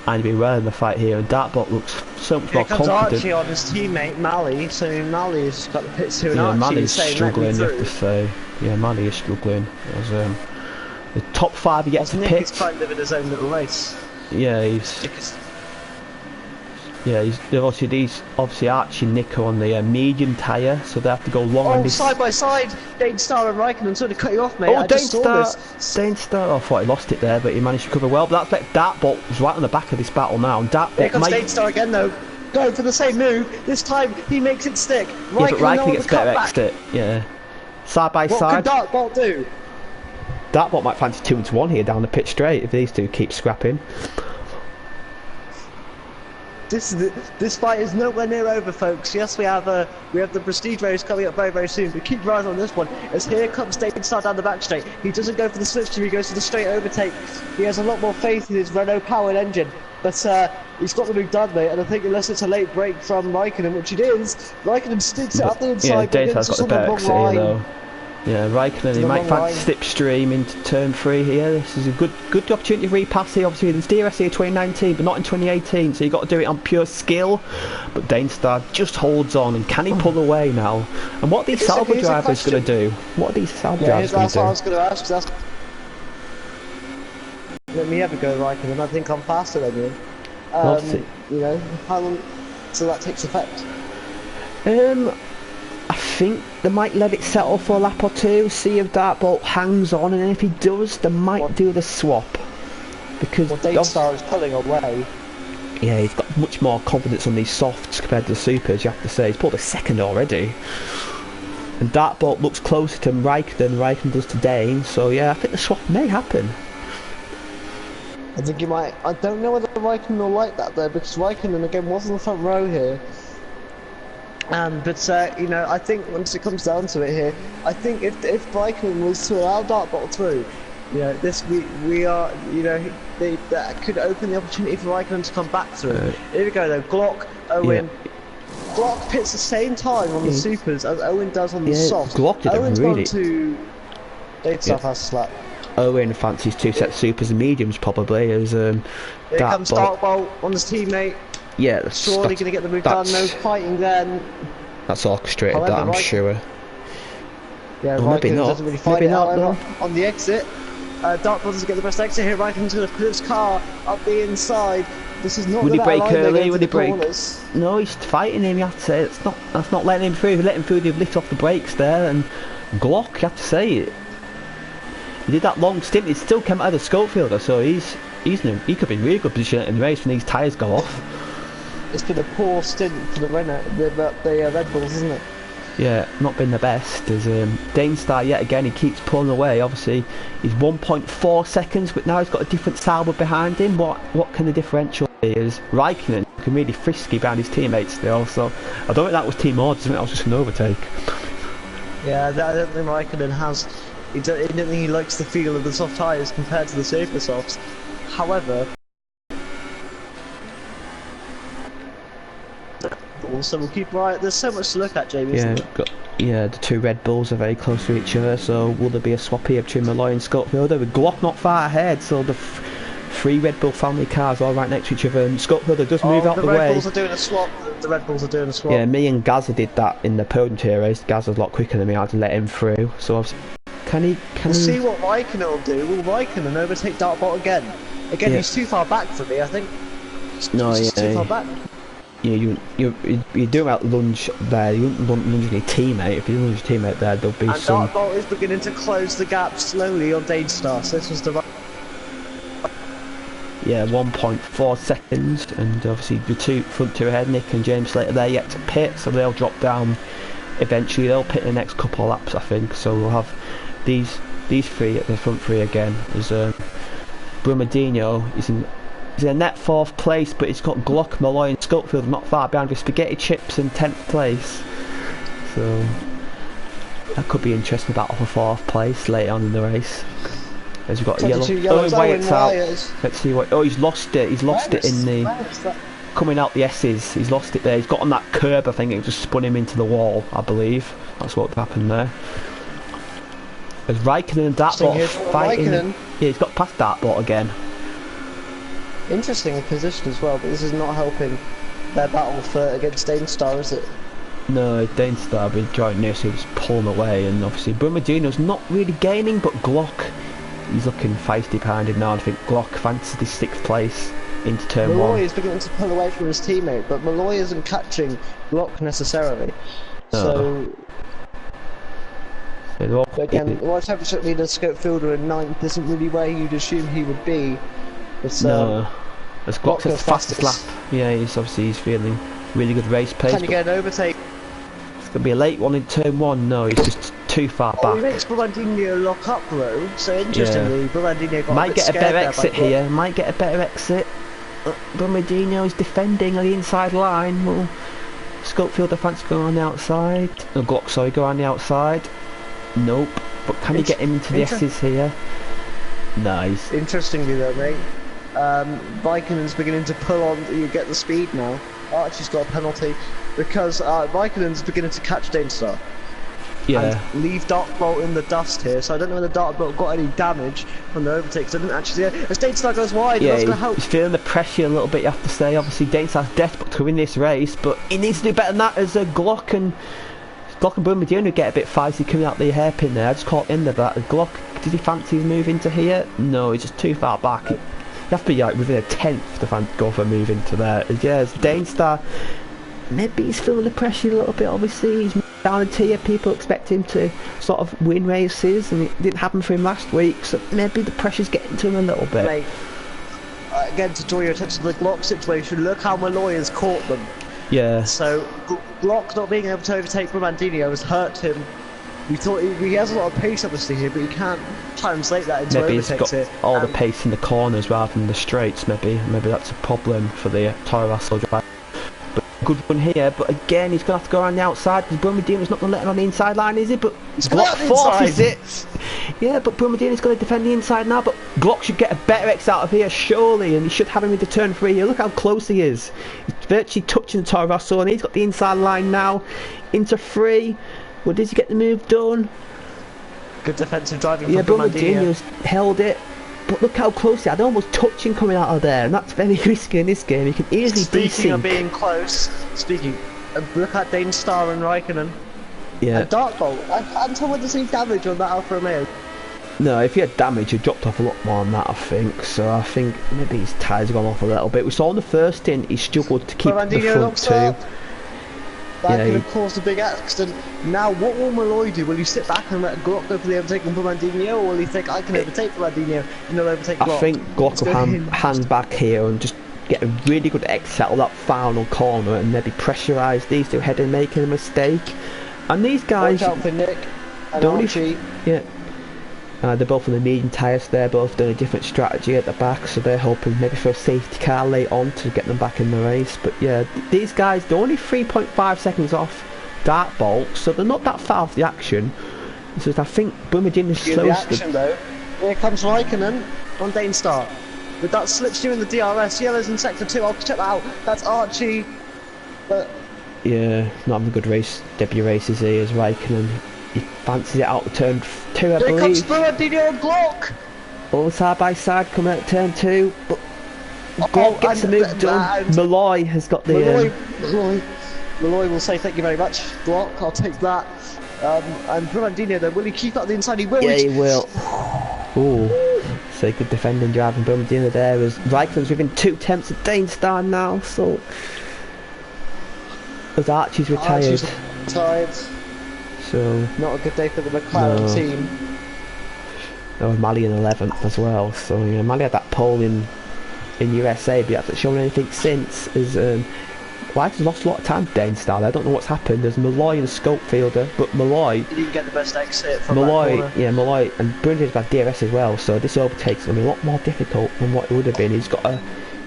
and be well in the fight here. And Darkbolt looks so much more confident. Archie on his teammate Mally, so Mally's got the pits too, and yeah, Archie Mally's saying, struggling, you have to say. Yeah, Mally is struggling. As, the top 5 he gets to Nick pit. is kind of in his own little race. Yeah, he's obviously Archie and Nico on the medium tyre, so they have to go long on this. Side by side, Dainstar and Raikkonen sort of cut you off, mate. Oh, Dainstar! I thought he lost it there, but he managed to cover well. But that's like Dartbolt was right on the back of this battle now. And Dartbolt here comes Dainstar again, though. Going for the same move. This time he makes it stick. Yeah, but Raikkonen gets better exit. Yeah. Side by side. What can Dartbolt do? Dartbolt might fancy 2-1 here down the pitch straight if these two keep scrapping. This fight is nowhere near over, folks. Yes, we have the prestige race coming up very, very soon, but keep your eyes on this one, as here comes Dainstar down the back straight. He doesn't go for the slipstream, he goes for the straight overtake. He has a lot more faith in his Renault-powered engine, but he's got the move done, mate, and I think unless it's a late break from Raikkonen, which it is, Raikkonen sticks it up the inside, yeah, Dainstar's got the better exit here, though. Yeah, Raikkonen, he might fancy slipstream into turn 3 here. This is a good opportunity to repass here. Obviously, there's DRS here 2019, but not in 2018, so you've got to do it on pure skill. But Dainstar just holds on, and can he pull away now? And what are these Sauber drivers going to do? What are these Sauber drivers going to do? That's what I was going to ask. Let me have a go, Raikkonen. I think I'm faster than you. You know, how long till that takes effect? I think they might let it settle for a lap or two, see if Dartbolt hangs on, and then if he does, they might do the swap. Because Dainstar is pulling away. Yeah, he's got much more confidence on these softs compared to the supers, you have to say. He's pulled a second already. And Dartbolt looks closer to Raikkonen does to Dane, so yeah, I think the swap may happen. I think he might. I don't know whether Raikkonen will like that though, because Raikkonen again was in the front row here. But you know, I think once it comes down to it here, I think if Raikkonen was to allow Dartbot through, you know, we are, you know, that could open the opportunity for Raikkonen to come back through. Here we go though, Glock, Owen. Yeah. Glock pits the same time on the supers as Owen does on the softs. Glock did Owen's really... gone to Data fast slap. Owen fancies 2 sets supers and mediums probably as Here comes Dartbolt on his teammate. Yeah, surely going to get the move done. No fighting then. That's orchestrated. However, that I'm sure. Yeah, well, maybe not. Doesn't really fight maybe not. No. On the exit, Dartbolt doesn't get the best exit here. Raikkonen's going to put his car up the inside. This is not. Would he break early? Would he break? Corners. No, he's fighting him. You have to say that's not letting him through. If you let him through, they've lit off the brakes there. And Glock, you have to say it. He did that long stint. He still came out of the scope fielder, so he could be in really good position in the race when these tyres go off. It's been a poor stint for the Red Bulls, isn't it? Yeah, not been the best. As Danestar yet again, he keeps pulling away. Obviously, he's 1.4 seconds, but now he's got a different Sauber behind him. What can the differential be? Is Raikkonen can really frisky behind his teammates still. So I don't think that was team orders. I think that was just an overtake. Yeah, I don't think Raikkonen has. I don't think he likes the feel of the soft tyres compared to the super softs. However. So we'll keep right. There's so much to look at, Jamie. Yeah, the 2 Red Bulls are very close to each other. So will there be a swap here between Malloy and Scottfielder? With Glock not far ahead, so the 3 Red Bull family cars all right next to each other. And Scottfielder does move out the way. The Red Bulls are doing a swap. The Red Bulls are doing a swap. Yeah, me and Gazza did that in the Podium Tier race. Gazza's a lot quicker than me. I had to let him through. So we'll see what Raikkonen will do. Will Raikkonen overtake Dartbot again? Again, he's too far back for me. I think. He's too far back. You do out lunge there. You wouldn't lunge your teammate. If you lunge your teammate there, there'll be some. And Dartbolt is beginning to close the gap slowly on Danestar. So this was the. Yeah, 1.4 seconds, and obviously the front two ahead, Nick and James Slater, they're yet to pit, so they'll drop down. Eventually, they'll pit in the next couple of laps, I think. So we'll have these 3 at the front 3 again. As Brumadinho is in. He's in a net 4th place, but he's got Glock, Malloy and Scottfield not far behind with Spaghetti Chips in 10th place. So that could be interesting about the 4th place later on in the race. As we've got a yellow. Wyatt's out. Let's see what. Oh, he's lost it. He's lost it in the. Coming out the S's. He's lost it there. He's got on that curb, I think. It just spun him into the wall, I believe. That's what happened there. As Raikkonen and Dartbot fighting. Yeah, he's got past Dartbot again. Interesting position as well, but this is not helping their battle against Danestar, is it? No, Danestar been joining this, he was pulling away, and obviously Brumadino's not really gaining, but Glock, he's looking feisty behind him now. I think Glock fancies the 6th place into turn 1. Malloy is beginning to pull away from his teammate, but Malloy isn't catching Glock necessarily. So again, World Championship leader Scottfielder in 9th isn't really where you'd assume he would be. No, as Glock's his fastest lap. Yeah, he's feeling really good race pace. Can you get an overtake? It's gonna be a late one in turn 1. No, he's just too far back. He makes Brumadinho lock up though. So interestingly, Brumadinho got might get a better exit here. Might get a better exit. Brumadinho is defending on the inside line. Well, Scottfielder fancy go on the outside. No, Glock, sorry, go on the outside. Nope. But can he get him into the S's here? Nice. Interestingly though, mate. Raikkonen's beginning to pull on. You get the speed now. Archie's got a penalty because Raikkonen's beginning to catch Danestar. Yeah. And leave Dartbolt in the dust here. So I don't know whether Dartbolt got any damage from the overtakes. I didn't actually see it. As Danestar goes wide, that's going to help. He's feeling the pressure a little bit. You have to say. Obviously, Danestar's desperate to win this race, but he needs to do better than that. As Glock and Brumadinho get a bit feisty coming out the hairpin there. I just caught into that. Glock, did he fancy his move into here? No, he's just too far back. You have to be like within a 10th to go for a move into there. Yeah, Danestar, maybe he's feeling the pressure a little bit. Obviously, he's down a tier. People expect him to sort of win races, and it didn't happen for him last week. So maybe the pressure's getting to him a little bit. Mate, again, to draw your attention to the Glock situation, look how Malloy has caught them. Yeah. So Glock not being able to overtake Brumadinho has hurt him. We thought he has a lot of pace obviously here, but he can't translate that into maybe overtakes here. Maybe he's got all the pace in the corners rather than the straights. Maybe that's a problem for the Toro Russell driver. But good run here, but again he's going to have to go around the outside because Brumidino's not going to let him on the inside line, is he? But Glock forces it. Yeah, but Brumidino's going to defend the inside now, but Glock should get a better X out of here, surely, and he should have him into turn 3 here. Look how close he is. He's virtually touching the Toro Rosso, and he's got the inside line now into 3. Well, does he get the move done? Good defensive driving from Brumidino's held it. But look how close he had, almost touching coming out of there, and that's very risky in this game. He can easily desync. Speaking of being close, look at Dane Star and Raikkonen. Yeah. And Darkbolt, until when there's any damage on that Alfa Romeo. No, if he had damage, he'd dropped off a lot more than that, I think. So I think maybe his tyres have gone off a little bit. We saw in the first stint, he struggled to keep the front two. That could have caused a big accident. Now, what will Malloy do? Will he sit back and let Glock go for the overtake on Brumandinho, or will he think, I can overtake Brumandinho and he'll overtake Glock? I think Glock will hang back here and just get a really good exit out of that final corner and maybe pressurise these two ahead and making a mistake. And these guys... Watch out for Nick and Archie. Yeah. They're both on the medium tyres, they're both doing a different strategy at the back, so they're hoping maybe for a safety car late on to get them back in the race. But yeah, these guys, they're only 3.5 seconds off Darkbolt, so they're not that far off the action. So I think Brumidino's slow. The action though, here comes Raikkonen on Dane Star. With that slipstream in the DRS, yellows in sector 2, I'll check that out. That's Archie. But yeah, not having a good debut race is he, as Raikkonen. He fancies it out of turn 2, I believe. Here comes Brumandinho and Glock! All side by side coming out of turn 2, but Glock gets the move done. Malloy has got the... Malloy will say thank you very much. Glock, I'll take that. And Brumandinho though, will he keep up the inside? He will. Yeah, he will. Ooh. So good defending driving Brumandinho there, as Raikkonen's within 2 tenths of Dane Star now, so... As Archie's retired. So not a good day for the McLaren team. Oh, Mali in 11th as well. So yeah, Mali had that pole in USA, but he hasn't shown anything since. As White has lost a lot of time to Dane Star. I don't know what's happened. There's Malloy and Scopefielder, but Malloy... He didn't get the best exit from Malloy, that corner. yeah, Malloy and Brundage got DRS as well. So this overtake's going to be a lot more difficult than what it would have been. He's got a...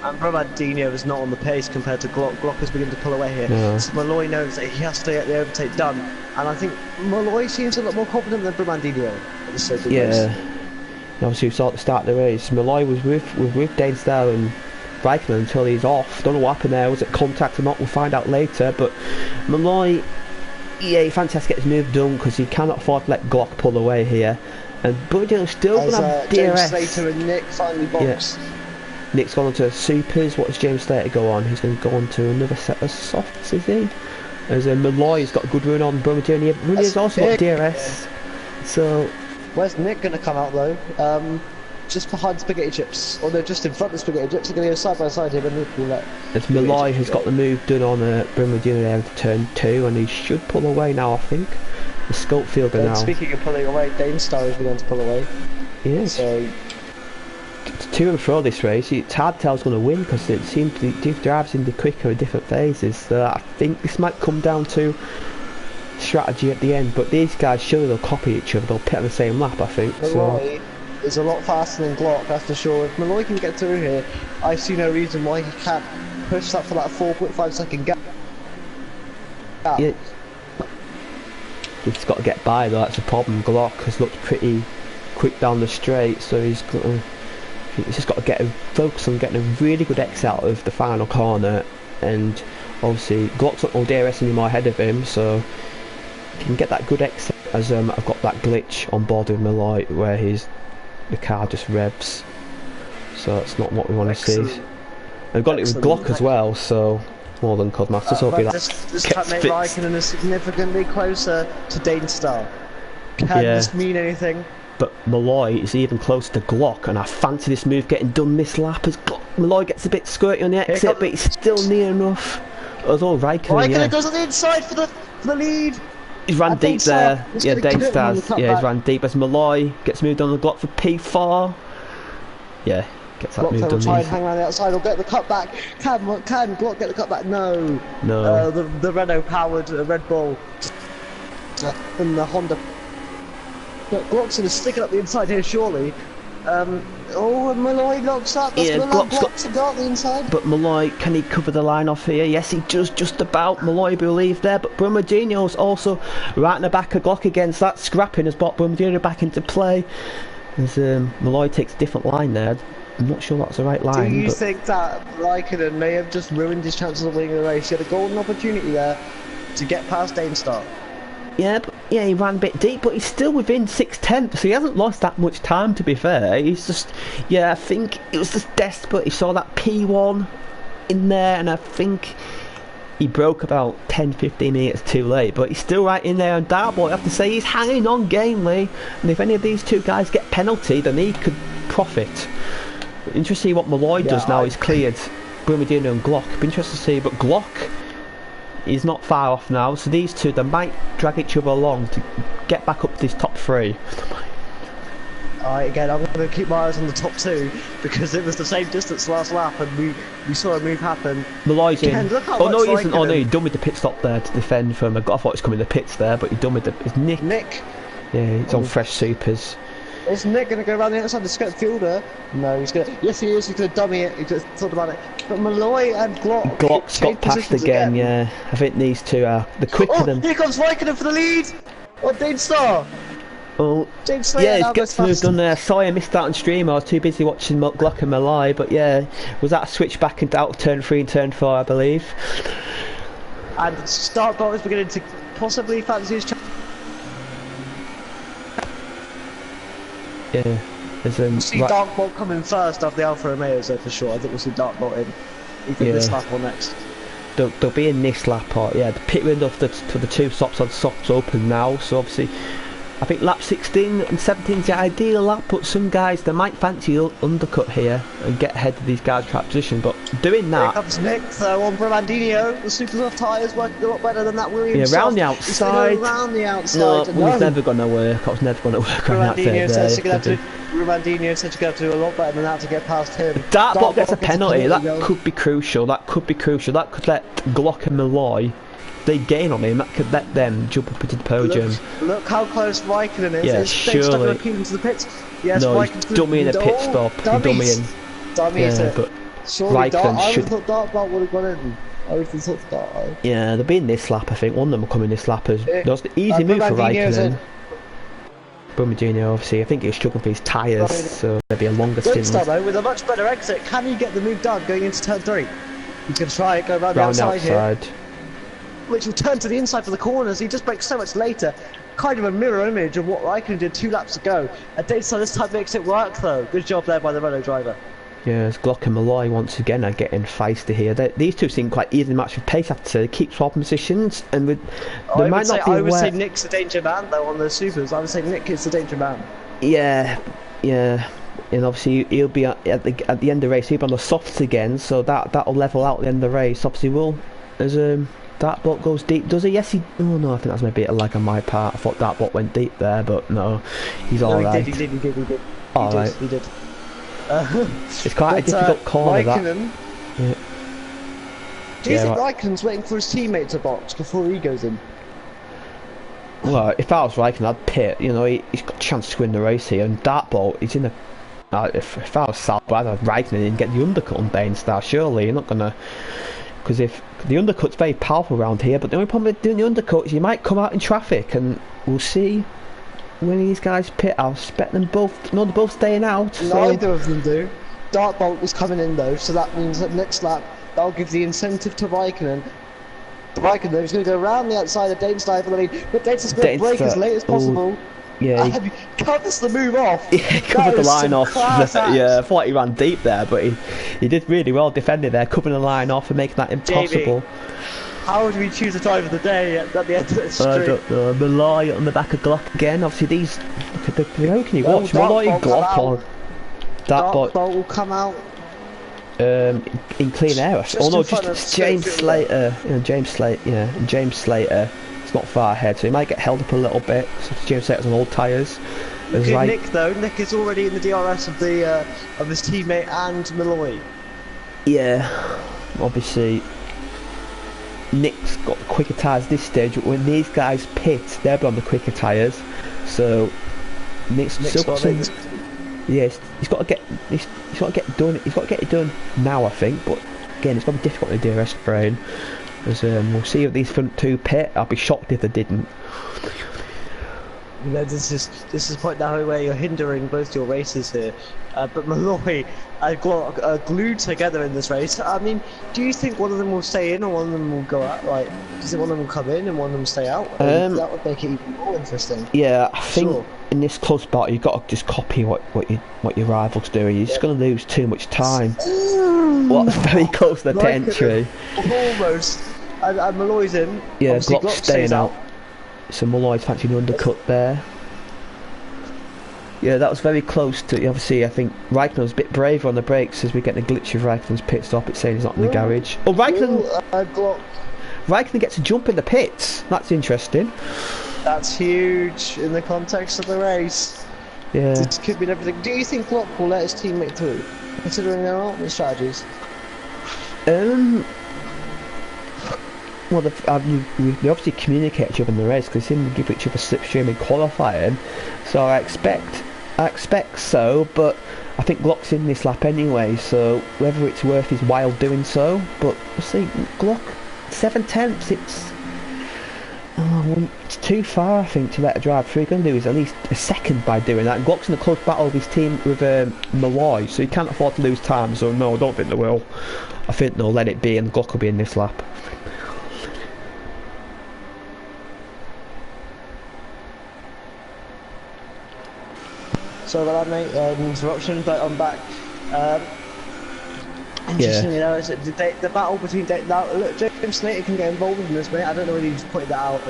And Brumandinho is not on the pace compared to Glock. Glock has begun to pull away here. No. So Malloy knows that he has to get the overtake done. And I think Malloy seems a lot more confident than Brumandinho at this stage of the race. Obviously we saw at the start of the race, Malloy was with Dane Star and Raikkonen until he's off. Don't know what happened there, was it contact or not, we'll find out later. But Malloy, yeah, he fancies to get his move done because he cannot afford to let Glock pull away here. And Brumandinho's still going to have DRS. James Slater and Nick finally box. Yeah. Nick's gone on to supers. What does James Slater go on? He's going to go on to another set of softs, is he? As Malloy's got a good run on Brumandinho. Brumandinho's also got DRS. Yeah. So where's Nick going to come out though? Just behind Spaghetti Chips, or no, just in front of Spaghetti Chips. They're going to go side by side here, but Nick will let. It's Malloy who's got the move done on Brumandinho there to turn 2, and he should pull away now, I think. The Scopefielder now. Speaking of pulling away, Dane Star has begun to pull away. Yes. So to and fro this race, it's hard to tell who's going to win because it seems the drivers in the quicker in different phases. So I think this might come down to strategy at the end. But these guys, surely they'll copy each other. They'll pit on the same lap, I think. Malloy is a lot faster than Glock, that's for sure. If Malloy can get through here, I see no reason why he can't push that for that 4.5 second gap. Yeah. He's got to get by though. That's the problem. Glock has looked pretty quick down the straight, so he's just got to get a focus on getting a really good exit out of the final corner. And obviously Glock's not on DRS anymore ahead of him, so he can get that good exit. As I've got that glitch on board with Malloy where the car just revs, so that's not what we want to see. I've got it with Glock as well, so more than Codemasters. So this time mate Raikkonen is significantly closer to Dane Star. Can this mean anything? But Malloy is even closer to Glock, and I fancy this move getting done this lap as Malloy gets a bit squirty on the exit, but he's still near enough. Although Raikkonen goes on the inside for the lead. He's ran deep there. Yeah, Dane Star's. Yeah, he's ran deep as Malloy gets moved on the Glock for P4. Yeah, gets that Glock move done. Will try and hang around the outside or get the cutback. Can Glock get the cutback? No. No. The Renault powered Red Bull and the Honda. But Glock's going to stick it up the inside here, surely. Oh, and Malloy locks up. That's Yeah, Malloy Glock's blocks the inside. But Malloy, can he cover the line off here? Yes, he does just about. Malloy, believe there. But Brumadinho's also right in the back of Glock against that. Scrapping has brought Brumadinho back into play. As Malloy takes a different line there. I'm not sure that's the right line. Do you think that Raikkonen may have just ruined his chances of winning the race? He had a golden opportunity there to get past Dainstar. Yeah, he ran a bit deep, but he's still within 6/10, so he hasn't lost that much time, to be fair. He's just, I think it was just desperate. He saw that P1 in there, and I think he broke about 10-15 minutes too late, but he's still right in there. And Dartboy, I have to say, he's hanging on gamely, and if any of these two guys get penalty, then he could profit. Interesting to see what Malloy does now. He's cleared Brumadinho and Glock. Be interesting to see, but Glock, he's not far off now, so these two, they might drag each other along to get back up to this top 3. Alright, again, I'm going to keep my eyes on the top 2 because it was the same distance last lap and we saw a move happen. Malloy's in. Oh no, he isn't. Oh no, he's done with the pit stop there to defend from. I thought he was coming to the pits there, but he's done with the. It's Nick. Yeah, he's on fresh supers. Is Nick going to go around the outside to skip fielder? No, he's going to. Yes, he is. He's going to dummy it. He's thought about it. But Malloy and Glock's got past again. Yeah, I think these two are the quicker than. Here comes Raikkonen for the lead. On Dainstar. Oh, yeah, it's gets moved on there. Sorry, I missed that on stream. I was too busy watching Glock and Malloy. But yeah, was that a switch back into out of turn 3 and turn 4, I believe. And Startbot is beginning to possibly fancy his chance. Yeah, there's We'll see Darkbolt coming first after the Alfa Romeos there for sure. I think we'll see Darkbolt in either this lap or next. They'll be in this lap or the pit window for the two stops on softs open now, so obviously I think lap 16 and 17 is the ideal lap, but some guys, they might fancy undercut here and get ahead of these guys' track position, but doing that... Here comes Nick, though, on Brabandinho. The super soft tyres working a lot better than that Williams. Yeah, round the outside. Around the outside. No, it was never going to work. I was never going to work on that third there. Brabandinho said you got to do a lot better than that to get past him. Dartbot gets a penalty. That could be crucial. That could let Glock and Malloy... they gain on him, that could let them jump up into the podium. Look how close Raikkonen is. Yeah, surely. Into the pits. Yes, no, he's dummy in a pit stop. Dummies. Dummies, yeah, but surely I would have thought Dartbolt would have gone in. I would have thought Dartbolt. Yeah, they'll be in this lap, I think. One of them will come in this lap. That's the easy move for Raikkonen. Brumadinho, obviously, I think he's struggling for his tyres, so maybe a longer stint. Though, with a much better exit, can he get the move done going into turn 3? He's going to try it, go around the outside here. Which will turn to the inside for the corners. He just breaks so much later. Kind of a mirror image of what Raikkonen did 2 laps ago. And Dainstar this time makes it work though. Good job there by the Renault driver. Yes, Glock and Malloy once again are getting feisty here. These two seem quite evenly matched with pace, I have to say. They keep swapping positions and I would say Nick's the danger man though on the supers. I would say Nick is the danger man. Yeah. And obviously he'll be at the end of the race, he'll be on the softs again, so that'll level out at the end of the race. Obviously as Dartbot goes deep, does he? Yes, he... Oh no, I think that's maybe a lag on my part. I thought Dartbot went deep there, but no, he's alright. He did. Alright. He did. It's quite a difficult corner, Raikkonen, that. Yeah. Do you think Raikkonen's waiting for his teammate to box before he goes in? Well, if I was Raikkonen, I'd pit. You know, he's got a chance to win the race here, and Dartbot, he's in a... if I was Sal, I'd have Raikkonen and get the undercut on Dainstar. Surely you're not gonna... Because if the undercut's very powerful around here, but the only problem with doing the undercut is you might come out in traffic, and we'll see when these guys pit. I expect them both. No, they're both staying out. So. Neither of them do. Dartbolt is coming in though, so that means that next lap that'll give the incentive to Raikkonen. Raikkonen is going to go around the outside of Dainstar for the lead, but Dainstar's going to brake as late as possible. Ooh. Yeah, he covers the move off. Yeah, he covered the line off. Yeah, I thought he ran deep there, but he did really well defending there, covering the line off and making that impossible. Jamie, how do we choose a drive of the day at the end of the street? I don't know. Malloy on the back of Glock again. Obviously, these. How can you watch Malloy and Glock or Dartbolt will come out. In clean air. Just James Slater. James Slater. It's not far ahead, so he might get held up a little bit. So James Slater's on old tyres. Nick though, Nick is already in the DRS of his teammate and Malloy. Yeah, obviously Nick's got the quicker tyres this stage, but when these guys pit, they're on the quicker tyres. So Nick's still got some... Yes, he's got to get done. He's got to get it done now, I think. But again, it's going to be difficult to do rest Bahrain. As we'll see if these front two pit. I'll be shocked if they didn't. You know, this is the point now where you're hindering both your races here. But Malloy and Glock are glued together in this race. I mean, do you think one of them will stay in or one of them will go out? Like, do you think one of them will come in and one of them stay out? That would make it even more interesting. Yeah, I think in this close battle you've got to just copy what your rival's doing. You're just going to lose too much time. What's very close to the entry. Almost. And Malloy's in. Yeah, Glock's staying out. So Malloy's fancying the undercut there. Yeah, that was very close to. Obviously, I think Raikkonen was a bit braver on the brakes as we get the glitch of Raikkonen's pit stop. It's saying he's not in the garage. Oh, Raikkonen gets a jump in the pits. That's interesting. That's huge in the context of the race. Yeah. This could mean everything. Do you think Glock will let his teammate through, considering there aren't any strategies? Well, they obviously communicate each other in the race because they seem to give each other slipstream in qualifying. So I expect so, but I think Glock's in this lap anyway, so whether it's worth his while doing so. But we'll see. Glock 7/10. It's too far, I think, to let a drive through. He's going to lose at least a second by doing that. And Glock's in a close battle with his team with Malloy, so he can't afford to lose time. So no, I don't think they will. I think they'll let it be, and Glock will be in this lap. Sorry about that, mate. Interruption, but I'm back. Interesting, you know, it's the battle between now. Look, James Slater can get involved in this, mate. I don't know whether he's pointed that out.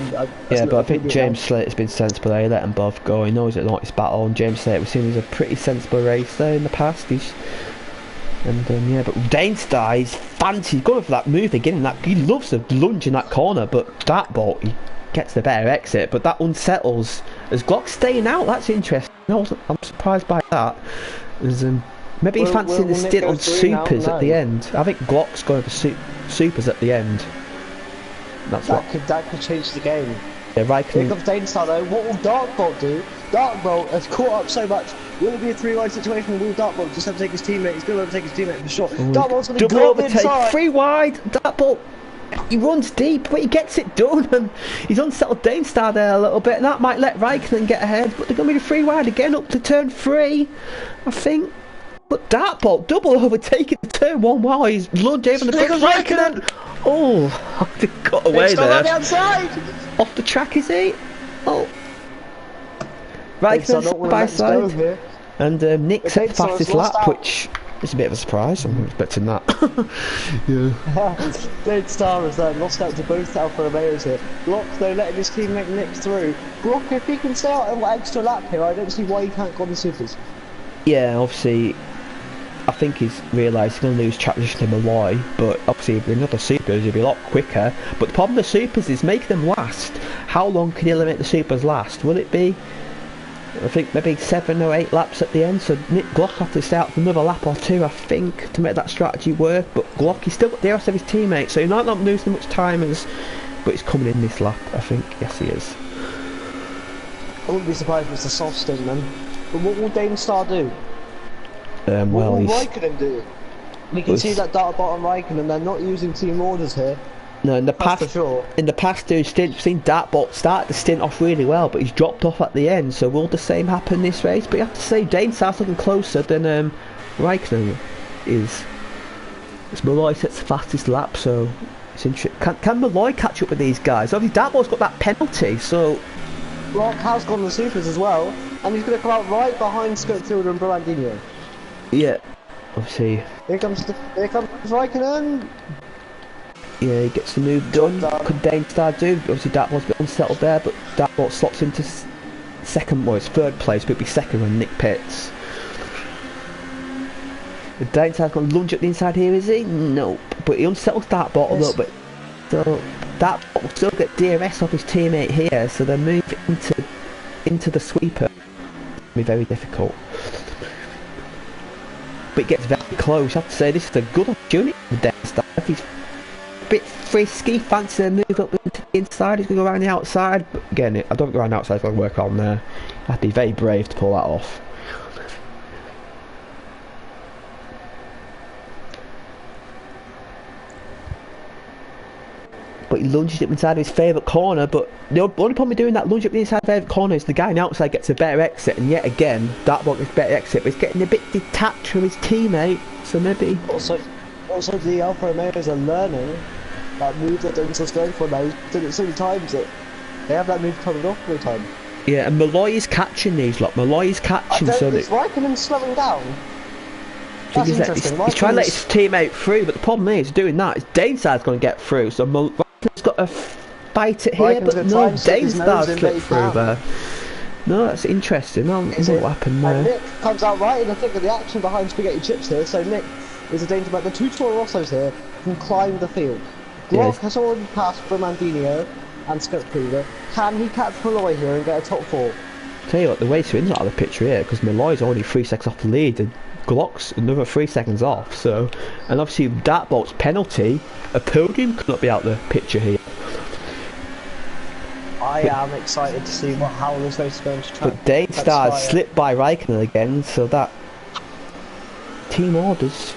Yeah, but I think James Slater's been sensible there. He let them both go. He knows it's not his battle. And James Slater, we've seen he's a pretty sensible racer in the past. Yeah, but Dainstar, he's fancy. He's going for that move again. He loves the lunge in that corner, but that ball, he gets the better exit. But that unsettles. As Glock staying out, that's interesting. I'm surprised by that. Maybe he's fancying the stint on supers at the end. I think Glock's going for supers at the end. That could change the game. Yeah, Raikkonen. Here comes Dainstar though. What will Darkbolt do? Darkbolt has caught up so much. Will it be a 3-wide situation? Will Darkbolt just have to take his teammate? He's going to overtake his teammate for sure. Darkbolt's going to go inside. 3 wide. Darkbolt. He runs deep, but he gets it done, and he's unsettled Dainstar there a little bit, and that might let Raikkonen get ahead. But they're going to be the 3 wide again up to turn 3, I think. But Darkbolt double overtaking the turn 1 while he's lunged over the big Raikkonen. Oh, they got away there. On the outside. Off the track, is he? Oh. Raikkonen by side. And Nick's at the fastest lap, which is a bit of a surprise. I'm expecting that. Yeah. Dainstar has lost out to both Alfa Romeos here. Glock, though, letting his teammate Nick through. Glock, if he can stay out an extra lap here, I don't see why he can't go on the supers. Yeah, obviously, I think he's realised he's going to lose track position to Malloy, but obviously with another supers he'll be a lot quicker. But the problem with the supers is making them last. How long can he limit the supers last? Will it be, I think, maybe 7 or 8 laps at the end? So Nick Glock have to stay out for another lap or 2, I think, to make that strategy work. But Glock, he's still got the rest of his teammates, so he might not lose as much time as, but he's coming in this lap, I think. Yes, he is. I wouldn't be surprised if it's a soft sting, man. But what will Dainstar do? Well, what will Raikkonen do? We can see that data bot on Raikkonen. They're not using team orders here. No, in the past, two stints, we've seen Dartbot start the stint off really well, but he's dropped off at the end. So will the same happen this race? But you have to say, Dainstar's looking closer than Raikkonen is. It's Malloy sets the fastest lap, so it's interesting. Can Malloy catch up with these guys? Obviously, Dartbot's got that penalty, so. Rock has gone the supers as well, and he's going to come out right behind Scopefielder and Brandinho. Yeah, obviously. Here comes Raikkonen. Yeah, he gets the move done. Could Dainstar do? Obviously, Dartboard's a bit unsettled there, but Dartboard slots into second, well, it's third place, but it'll be second when Nick pits. Dainstar's going to lunge up the inside here, is he? Nope. But he unsettles Dartboard a little bit. So Dartboard will still get DRS off his teammate here, so they move into the sweeper. It'll be very difficult. But it gets very close. I have to say, this is a good opportunity for Dainstar. If he's a bit frisky, fancy to move up into the inside, he's going to go around the outside. But again, I don't go around the outside, it's going to work on there. I have to be very brave to pull that off. but he lunges up inside his favourite corner. But the only problem with doing that lunge up inside favourite corner is the guy on the outside gets a better exit, and yet again Dartbolt gets a better exit, but he's getting a bit detached from his teammate, so maybe... Also the Alfa Romeos are learning that move that Dainstar's going for now. He's done it so many times that they have that move coming off every time. Yeah, and Malloy is catching these lot. Malloy is catching, so that... Is Raikkonen slowing down? That's interesting. He's trying to let his teammate through, but the problem is, doing that, is Dainstar's going to get through, so Raikkonen's got to fight it here, but no, Dainstar's slipped through there. No, that's interesting. I don't know what happened there. Nick comes out right in the thick of the action behind Spaghetti Chips here, so Nick is a danger, but the two Toro Rossos here can climb the field. Glock has already passed Bramandinho and Scopeweaver. Can he catch Malloy here and get a top 4? Tell you what, the way to win's out of the picture here, because Malloy's only 3 seconds off the lead, and Glock's another 3 seconds off, so... And obviously, Dartbolt's penalty, a podium could not be out of the picture here. I am excited to see how this race is going to track. But Dainstar slipped by Raikkonen again, so that... Team orders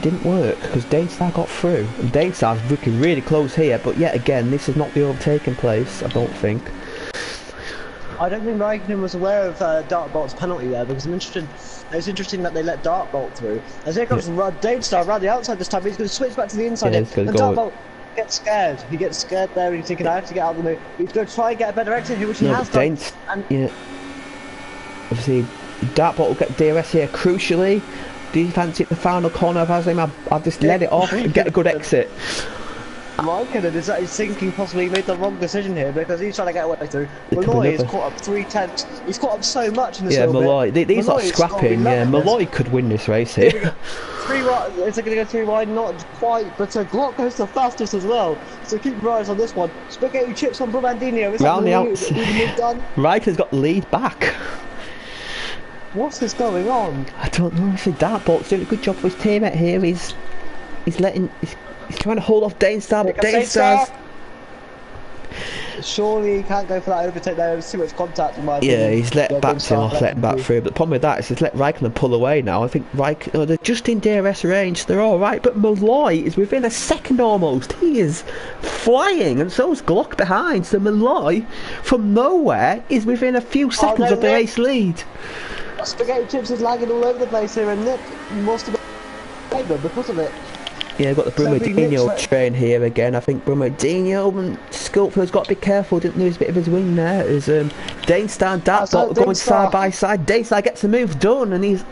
didn't work, because Dainstar got through. And Dainstar's looking really close here, but yet again, this is not the overtaking place, I don't think. I don't think Raikkonen was aware of Dartbolt's penalty there, because it's interesting that they let Dartbolt through. As here comes Dainstar around the outside this time, he's going to switch back to the inside, and Dartbolt gets scared. He gets scared there, and he's thinking, I have to get out of the move. He's going to try and get a better exit here, which he has done. Yeah. Obviously, Dartbolt will get DRS here, crucially. Do you fancy the final corner of Azim? I'll just let it off and get a good exit. Raikkonen is thinking possibly he made the wrong decision here because he's trying to get away through. Malloy has caught up 3/10. He's caught up so much in this little Malloy. bit. These are scrapping. Yeah, Malloy could win this race here. Is it going to go 3 wide? Not quite, but Glock goes the fastest as well. So keep your eyes on this one. Spaghetti Chips on Bramandinho. Round the outside. Raikkonen's got the lead back. What is going on? I don't know. Actually, Dartbolt's doing a good job for his teammate here. He's trying to hold off Dainstar, but Dainstar's... Surely he can't go for that overtake there. There's too much contact in my opinion. Yeah, he's let him back through. But the problem with that is he's let Raikkonen pull away now. I think they're just in DRS range. They're all right, but Malloy is within a second almost. He is flying, and so is Glock behind. So Malloy, from nowhere, is within a few seconds of the race lead. Spaghetti Chips is lagging all over the place here, and Nick must have been because of it. Yeah, we've got the Bramandinho train here again. I think Bramandinho and Sculptor's got to be careful, didn't lose a bit of his wing there. As Dainstar and Dartbolt going side by side. Dainstar gets the move done, and he's...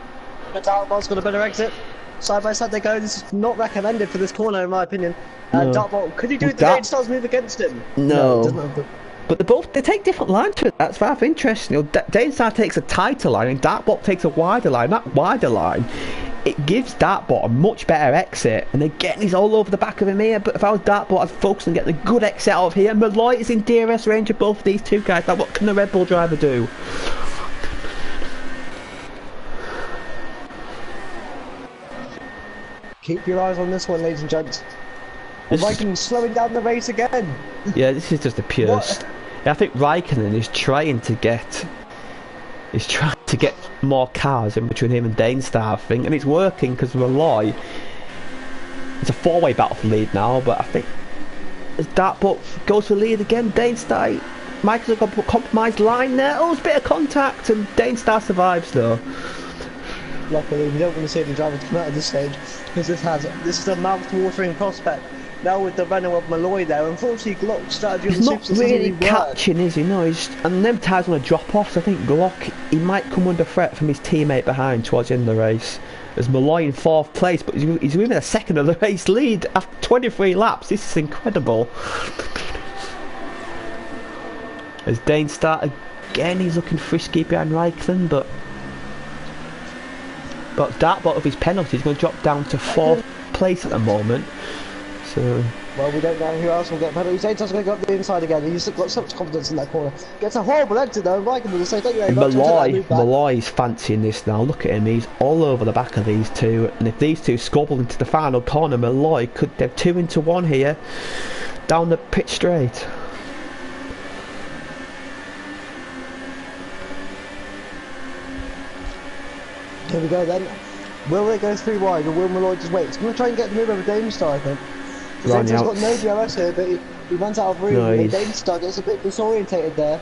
Dartbolt's got a better exit. Side by side they go. This is not recommended for this corner, in my opinion. No. Dartbolt, could he do the Dainstar's move against him? No. But they take different lines to it. That's rather interesting. You know, Dainstar takes a tighter line and Dartbolt takes a wider line. That wider line, it gives Dartbolt a much better exit. And again, he's all over the back of him here. But if I was Dartbolt, I'd focus on getting a good exit out of here. Malloy is in DRS range of both these two guys. Now, what can the Red Bull driver do? Keep your eyes on this one, ladies and gents. Raikkonen slowing down the race again. Yeah, this is just a pure... I think Raikkonen is trying to get more cars in between him and Dainstar, I think, and it's working because Malloy... It's a 4-way battle for lead now, but I think as Dartbolt goes for lead again, Dainstar... Michael's got a compromised line there. Oh, it's a bit of contact, and Dainstar survives though. Luckily, we don't want to see the driver come out at this stage because this is a mouth-watering prospect. Now with the runner of Malloy there, unfortunately Glock's strategy on the He's not really catching, is he? No, and them tyres want to drop off, so I think Glock, he might come under threat from his teammate behind towards the end of the race. There's Malloy in 4th place, but he's within a second of the race lead after 23 laps. This is incredible. As Dainstar again, he's looking frisky behind Raikkonen, but Dartbolt of his penalty is going to drop down to 4th place at the moment. So... Well, we don't know who else will get penalties. Dainstar's going to go up the inside again. He's got so much confidence in that corner. Gets a horrible exit though. Raikkonen will say, thank you very much. Malloy's fancying this now. Look at him. He's all over the back of these two. And if these two squabble into the final corner, Malloy could have 2 into 1 here. Down the pit straight. Here we go then. Will they go 3 wide or will Malloy just wait? He's going to try and get the move over Dainstar, I think. around the Zane's got outs. no DRS here, but he runs out of room. No, and he's- Dainstar gets a bit disorientated there.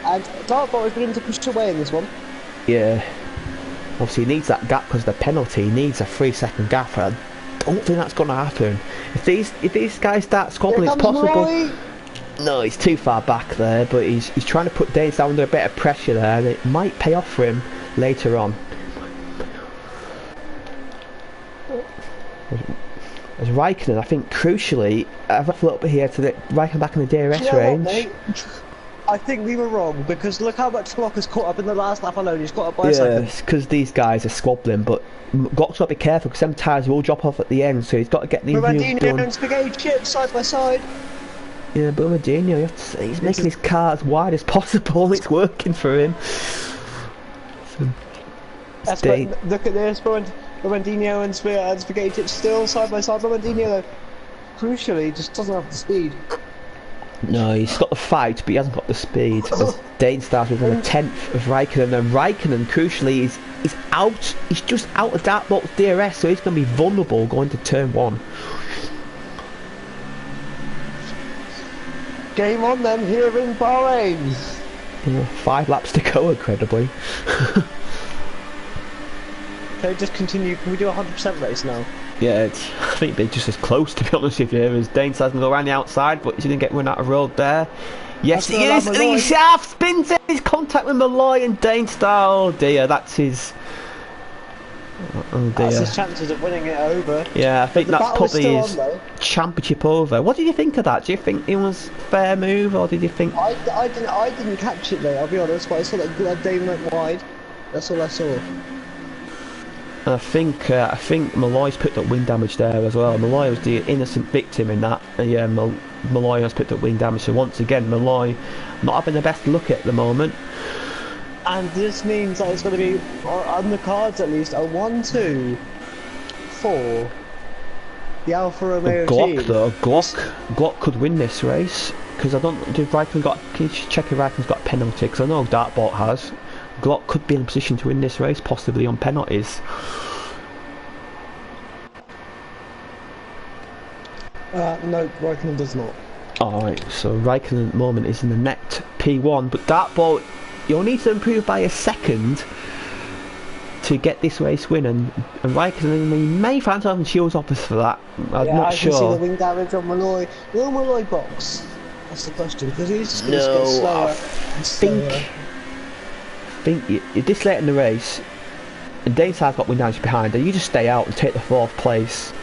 And Dartbolt is beginning to push away in this one. Yeah. Obviously, he needs that gap because of the penalty. He needs a 3-second gap. I don't think that's going to happen. If these guys start squabbling, Here it's comes possible. Roy. No, he's too far back there, but he's trying to put Danes down under a bit of pressure there, and it might pay off for him later on. As Raikkonen, I think crucially, I've left a little bit here to get Raikkonen back in the DRS You know what, range. mate? I think we were wrong, because look how much Glock has caught up in the last lap alone. He's caught up by a second. Yes, because these guys are squabbling, but Glock's got to be careful because some tyres will drop off at the end, so he's got to get these moves Romandino done. and Spaghetti Chips side by side. Yeah, but Romandino, you have to say, he's making his car as wide as possible, and it's working for him. So, Look at this, Romandino and Spaghetti Chips still side by side. Romandino, though, crucially, just doesn't have the speed. no, he's got the fight, but he hasn't got the speed. As Dane starts within a tenth of Raikkonen, and Raikkonen, crucially, is out. He's just out of Dartbolt's DRS, so he's going to be vulnerable going to turn 1. Game on then here in Bahrain. Yeah, 5 laps to go, incredibly. Okay, just continue. Can we do a 100% race now? Yeah, I think they're just as close, to be honest with you, as Dane starts to go around the outside, but he didn't get run out of road there. Yes, he is, and he shaft spins in his contact with Malloy, and Dane Star, oh dear, that's his... Oh dear. That's his chances of winning it over. Yeah, I think The that's battle is probably still his on, though. championship over. What did you think of that? Do you think it was a fair move, or did you think... I didn't catch it though, I'll be honest, but I saw that Dane went wide. That's all I saw. I think Malloy's picked up wing damage there as well. Malloy was the innocent victim in that. Yeah, Malloy has picked up wing damage. So once again, Malloy not having the best look at the moment. And this means that it's going to be, on the cards at least, a 1, 2, 4. The Alfa Romeo team. Glock though, Glock could win this race because I don't. Did Raikkonen got? Can you check if Raikkonen's got a penalty? Because I know Dartbolt has. Glock could be in a position to win this race, possibly on penalties. No, Raikkonen does not. Alright, so Raikkonen at the moment is in the net P1, but Dartbolt, you'll need to improve by a second to get this race win, and Raikkonen may find himself in Shield's office for that. I'm not I sure. can see the wing damage on Malloy. Will Malloy box? That's the question, because he's just going to get No, slower I and slower. think you're this late in the race, and Danestar's got wing damage behind, and you just stay out and take the 4th place.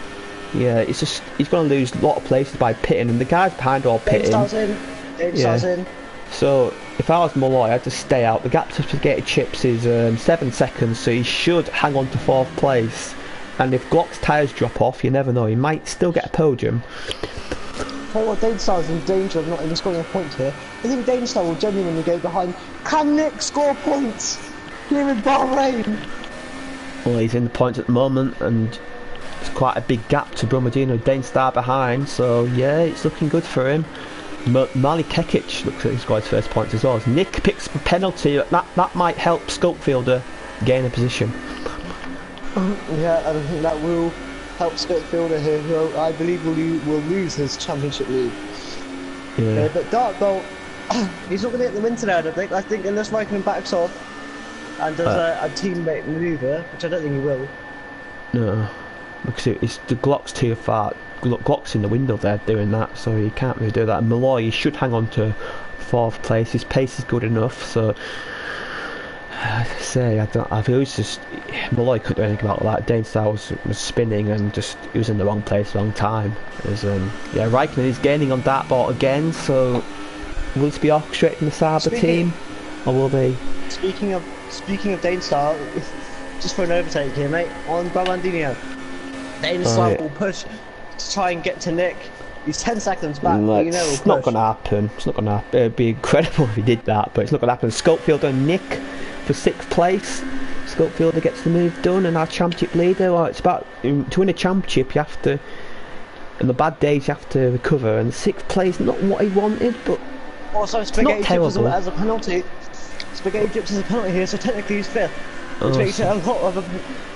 Yeah, it's just he's going to lose a lot of places by pitting, and the guys behind are all Dane pitting. starts in. Dane starts in. So if I was Malloy, I'd just stay out. The gap to Spaghetti Chips is 7 seconds, so he should hang on to 4th place. And if Glock's tyres drop off, you never know, he might still get a podium. Tell you what, Dainstar's in danger of not even scoring a point here. I think Dainstar will genuinely go behind. Can Nick score points here in Bahrain? Well, he's in the points at the moment, and it's quite a big gap to Bromadino, Dainstar behind, so yeah, it's looking good for him. Marley Kekic looks like he's got his first points as well. As Nick picks up a penalty, that might help Scopefielder gain a position. Yeah, and I think that will help Scopefielder here, who I believe will lose his championship lead. Yeah. But Dartbolt, he's not going to get the win today, I don't think. I think unless Raikkonen backs off and does a teammate manoeuvre, which I don't think he will. No, because it's the Glock's too far. Glock's in the window there doing that, so he can't really do that. And Malloy, he should hang on to 4th place. His pace is good enough, so I say I feel it's just Malloy couldn't do anything about that. Dainstar was spinning and just he was in the wrong place, wrong time. Yeah, Raikkonen is gaining on Dartbolt again, so will this be orchestrated from the Saber team, or will they? Speaking of Dainstar, just for an overtake here, mate, on Bramandinho. Dainstar will push to try and get to Nick. He's 10 seconds back, but you know it's not going to happen. It's not going to happen. It'd be incredible if he did that, but it's not going to happen. Scopefielder and Nick for 6th place. Scopefielder gets the move done, and our championship leader. Well, it's about to win a championship. You have to, in the bad days, you have to recover. And 6th place, not what he wanted, but also Spaghetti Chips as a penalty. Spaghetti Chips as a penalty here, so technically he's 5th, which makes it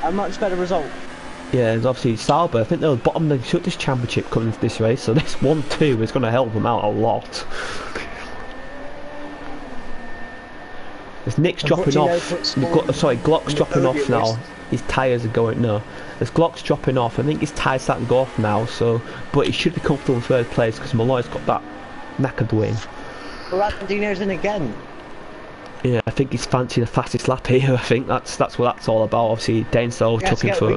a much better result. Yeah, and obviously Sauber, I think they're bottom of the Constructors' Championship coming into this race, so this 1-2 is going to help them out a lot. As Nick's dropping off, sorry, Glock's dropping off now. His tyres are going, no. As Glock's dropping off, I think his tyres starting to go off now, so, but he should be comfortable in third place because Malloy's got that knackered win. Well, Dino's in again. Yeah, I think he's fancying the fastest lap here. I think that's what that's all about. Obviously, Dainsdale took him for.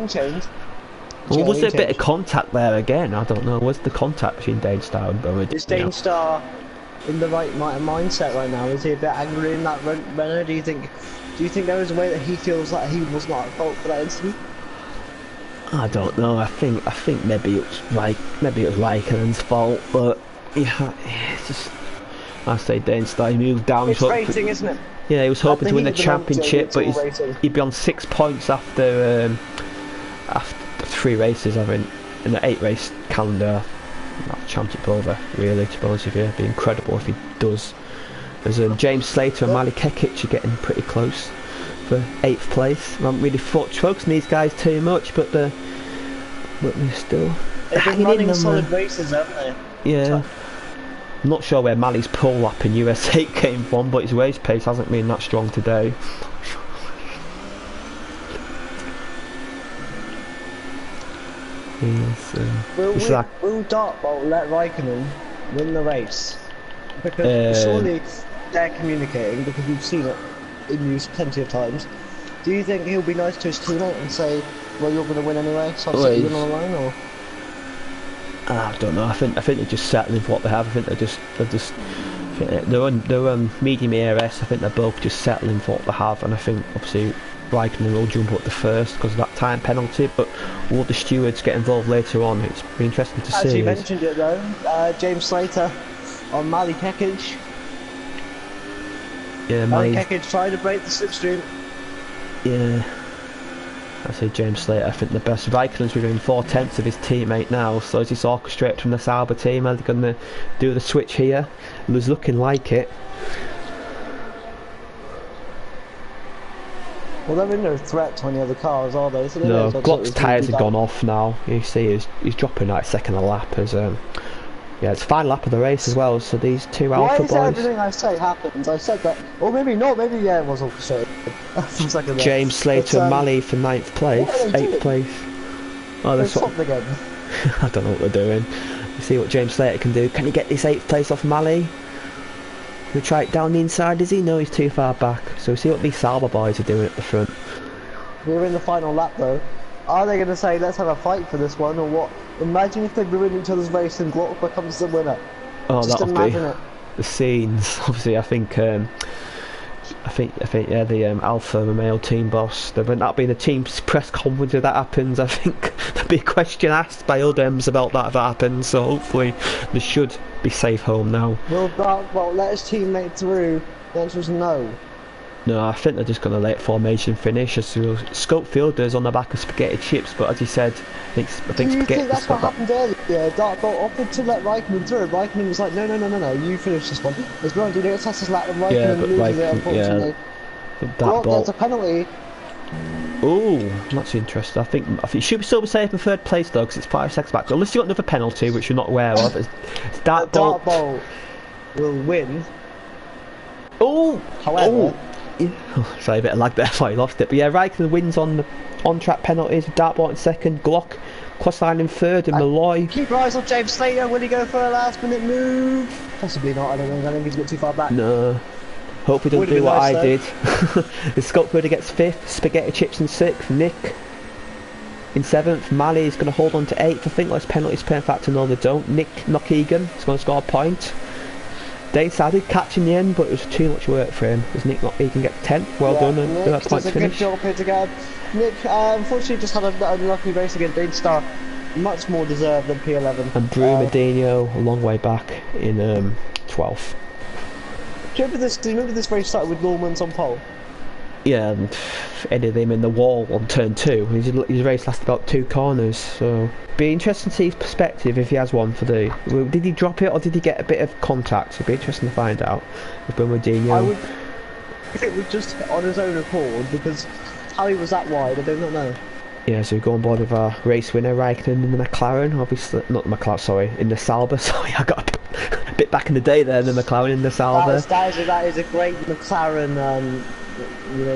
Well, was there a bit of contact there again? I don't know. Was the contact between Dainsdale and Bowman? Is Dainsdale in the right mindset right now? Is he a bit angry in that Renault? Do you think there was a way that he feels like he was not at fault for that incident? I don't know. I think maybe it was Raikkonen's fault, but yeah, it's just. I say Dainsdale, he moved down. It's racing, isn't it? Yeah, he was hoping to win the championship, but he'd be on 6 points after 3 races, I think, in the 8-race calendar. That championship over, really, to be honest with you. It'd be incredible if he does. There's James Slater and Mali Kekic are getting pretty close for 8th place. I haven't really focused on these guys too much, but they're still hanging in them. Solid races, haven't they? Yeah. I'm not sure where Mali's pole lap in US8 came from, but his race pace hasn't been that strong today. Yes, will Dartbolt let Raikkonen win the race? Because surely they're communicating, because we've seen it in news plenty of times. Do you think he'll be nice to his teammate and say, well, you're going to win anyway, so I'll set you in on the line, or...? I don't know. I think they're just settling for what they have. I think they're on medium ARS. I think they're both just settling for what they have, and I think obviously Raikkonen will jump up the first because of that time penalty. But will the stewards get involved later on? It's be interesting to see. As you mentioned it though, James Slater on Mali Kekic. Yeah, Mali Kekic trying to break the slipstream. Yeah. I say James Slater, I think the best. Raikkonen's within 4/10 of his teammate now, so is this orchestrated from the Sauber team? Are they going to do the switch here? It was looking like it. Well, they're in no threat to any other cars, are they? So no, Glock's tyres have gone off now. You see he's dropping like second a lap as yeah, it's the final lap of the race as well, so these two Alpha boys... everything I say happens? I said that, or maybe not, maybe yeah, it was orchestrated. James Slater and Mali for 9th place, 8th place. Oh, they're swapped again. I don't know what they're doing. You see what James Slater can do. Can he get this 8th place off Mali? He'll try it down the inside, is he? No, he's too far back. So we see what these Sauber boys are doing at the front. We're in the final lap though. Are they going to say, let's have a fight for this one, or what? Imagine if they ruin each other's race and Glock becomes the winner. Oh, just that'll imagine be it. The scenes. Obviously, I think yeah, the Alpha Romeo team boss. That'll be the team's press conference if that happens. I think there'll be a question asked by Udems about that if that happens. So hopefully, they should be safe home now. Will Dartbolt let his teammate through? The answer is no. No, I think they're just going to let formation finish. Scopefield is on the back of spaghetti chips, but as he said, I think Do you think that's what happened earlier? Yeah, Dartbolt offered to let Raikkonen through. Raikkonen was like, no, you finish this one. It's Ron, do you know it's fastest lap, and Raikkonen loses it, unfortunately. Yeah, that's a penalty. Oh, that's interesting. I think you should still be safe in 3rd place though, because it's 5 seconds back. Unless you got another penalty, which you're not aware of. Dartbolt will win. Oh, however. Sorry, a bit of lag there, so I lost it. But yeah, Raikkonen wins on the on-track penalties. Dartbolt in 2nd, Glock crossline in 3rd, and Malloy. Keep your eyes on James Slater. Will he go for a last-minute move? Possibly not. I don't think he's a bit too far back. No. Hope he doesn't do what I did. The Scopefielder gets 5th, Spaghetti Chips in 6th, Nick in 7th, Mali is going to hold on to 8th. I think less penalties pay in factor. No, they don't. Nick Knockegan is going to score a point. Dainsdale did catch in the end, but it was too much work for him. As Nick Knockegan get 10th. Well done, and Nick points does a finish. good job here to get. Nick unfortunately just had an unlucky race against Dainsdale. Much more deserved than P11. And Brumadinho a long way back in 12th. Do you remember this race started with Normans on pole? Yeah, and ended him in the wall on turn 2. His race lasted about 2 corners, so be interesting to see his perspective if he has one for the. Did he drop it or did he get a bit of contact? It'd be interesting to find out with Brumadinho. I would. If it was just on his own accord, because how he was that wide, I do not know. Yeah, so we go on board with our race winner Raikkonen in the McLaren, obviously, not the McLaren, sorry, in the Sauber. Sorry, I got a bit back in the day there, the McLaren in the Sauber. That is a great McLaren,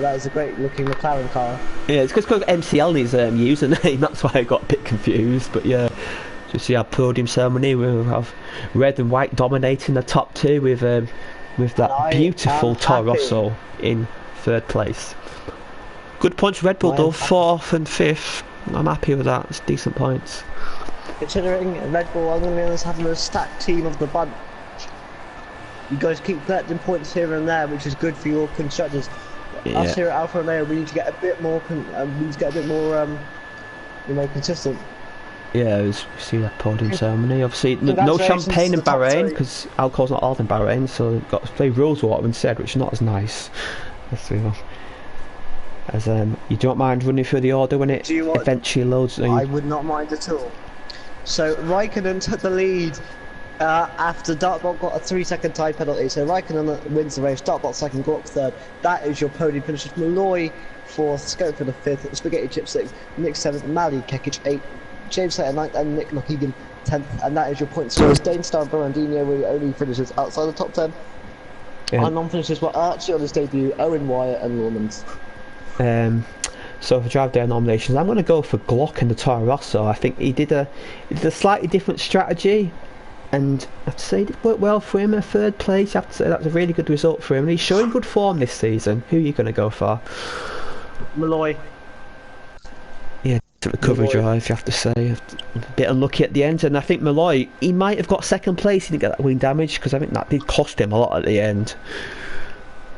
that is a great looking McLaren car. Yeah, it's because MCL needs a username, that's why I got a bit confused, but yeah. So you see our podium ceremony, we'll have red and white dominating the top two with that beautiful Toro Rosso in third place. Good points Red Bull though, 4th and 5th. I'm happy with that, it's decent points. Considering Red Bull are going to be honest, having a stacked team of the bunch, you guys keep collecting points here and there, which is good for your constructors. Yeah. Us here at Alfa Romeo, we need to get a bit more, consistent. Yeah, we see that podium ceremony. Obviously, no champagne in Bahrain because alcohol's not allowed in Bahrain, so we've got to play rose water instead, which is not as nice. As you don't mind running through the order when it eventually loads. I would not mind at all. So Raikkonen took the lead after Dartbot got a 3-second time penalty. So Raikkonen wins the race. Dartbot second, Gork third. That is your podium finish. Malloy fourth, Scope for the fifth, Spaghetti Chip sixth, Nick seventh, Mally Kekic eighth, James Slater ninth, and Nick Lockhegan 10th. And that is your points. So Dainstar and Barandino were the only finishers outside the top 10. Our non-finishers were actually on his debut, Owen Wyatt and Lawmans. So for drive day nominations, I'm going to go for Glock and the Toro Rosso. I think he did a slightly different strategy, and I have to say it worked well for him. A third place, I have to say that's a really good result for him, and he's showing good form this season. Who are you going to go for? Malloy. Yeah, took the cover drive, you have to say. A bit unlucky at the end, and I think Malloy, he might have got second place. He didn't get that wing damage because I think that did cost him a lot at the end.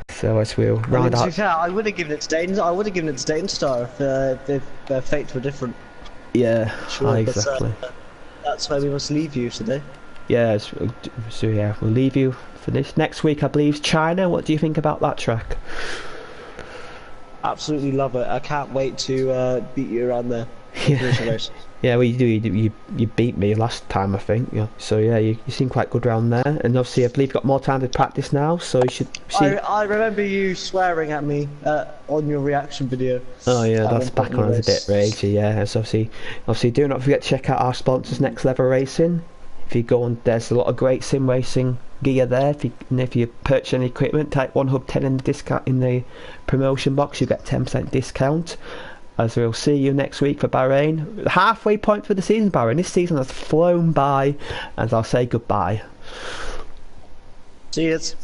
So as we'll round out. I would have given it to Dayton. I would have given it to Dainstar if their fates were different. Yeah, sure, exactly. But, that's where we must leave you today. Yeah, so yeah, we'll leave you for this. Next week, I believe, China. What do you think about that track? Absolutely love it. I can't wait to beat you around there. Yeah. Yeah, well, you beat me last time, I think. Yeah. So yeah, you seem quite good around there, and obviously I believe you've got more time to practice now, so you should see. I remember you swearing at me on your reaction video. Oh yeah, that's back when I was a bit ragey. Yeah, so obviously do not forget to check out our sponsors, Next Level Racing. If you go on, there's a lot of great sim racing gear there. If you purchase any equipment, type 1Hub10 in the discount in the promotion box, you get 10% discount. As we'll see you next week for Bahrain. The halfway point for the season, Bahrain. This season has flown by, and I'll say goodbye. Cheers.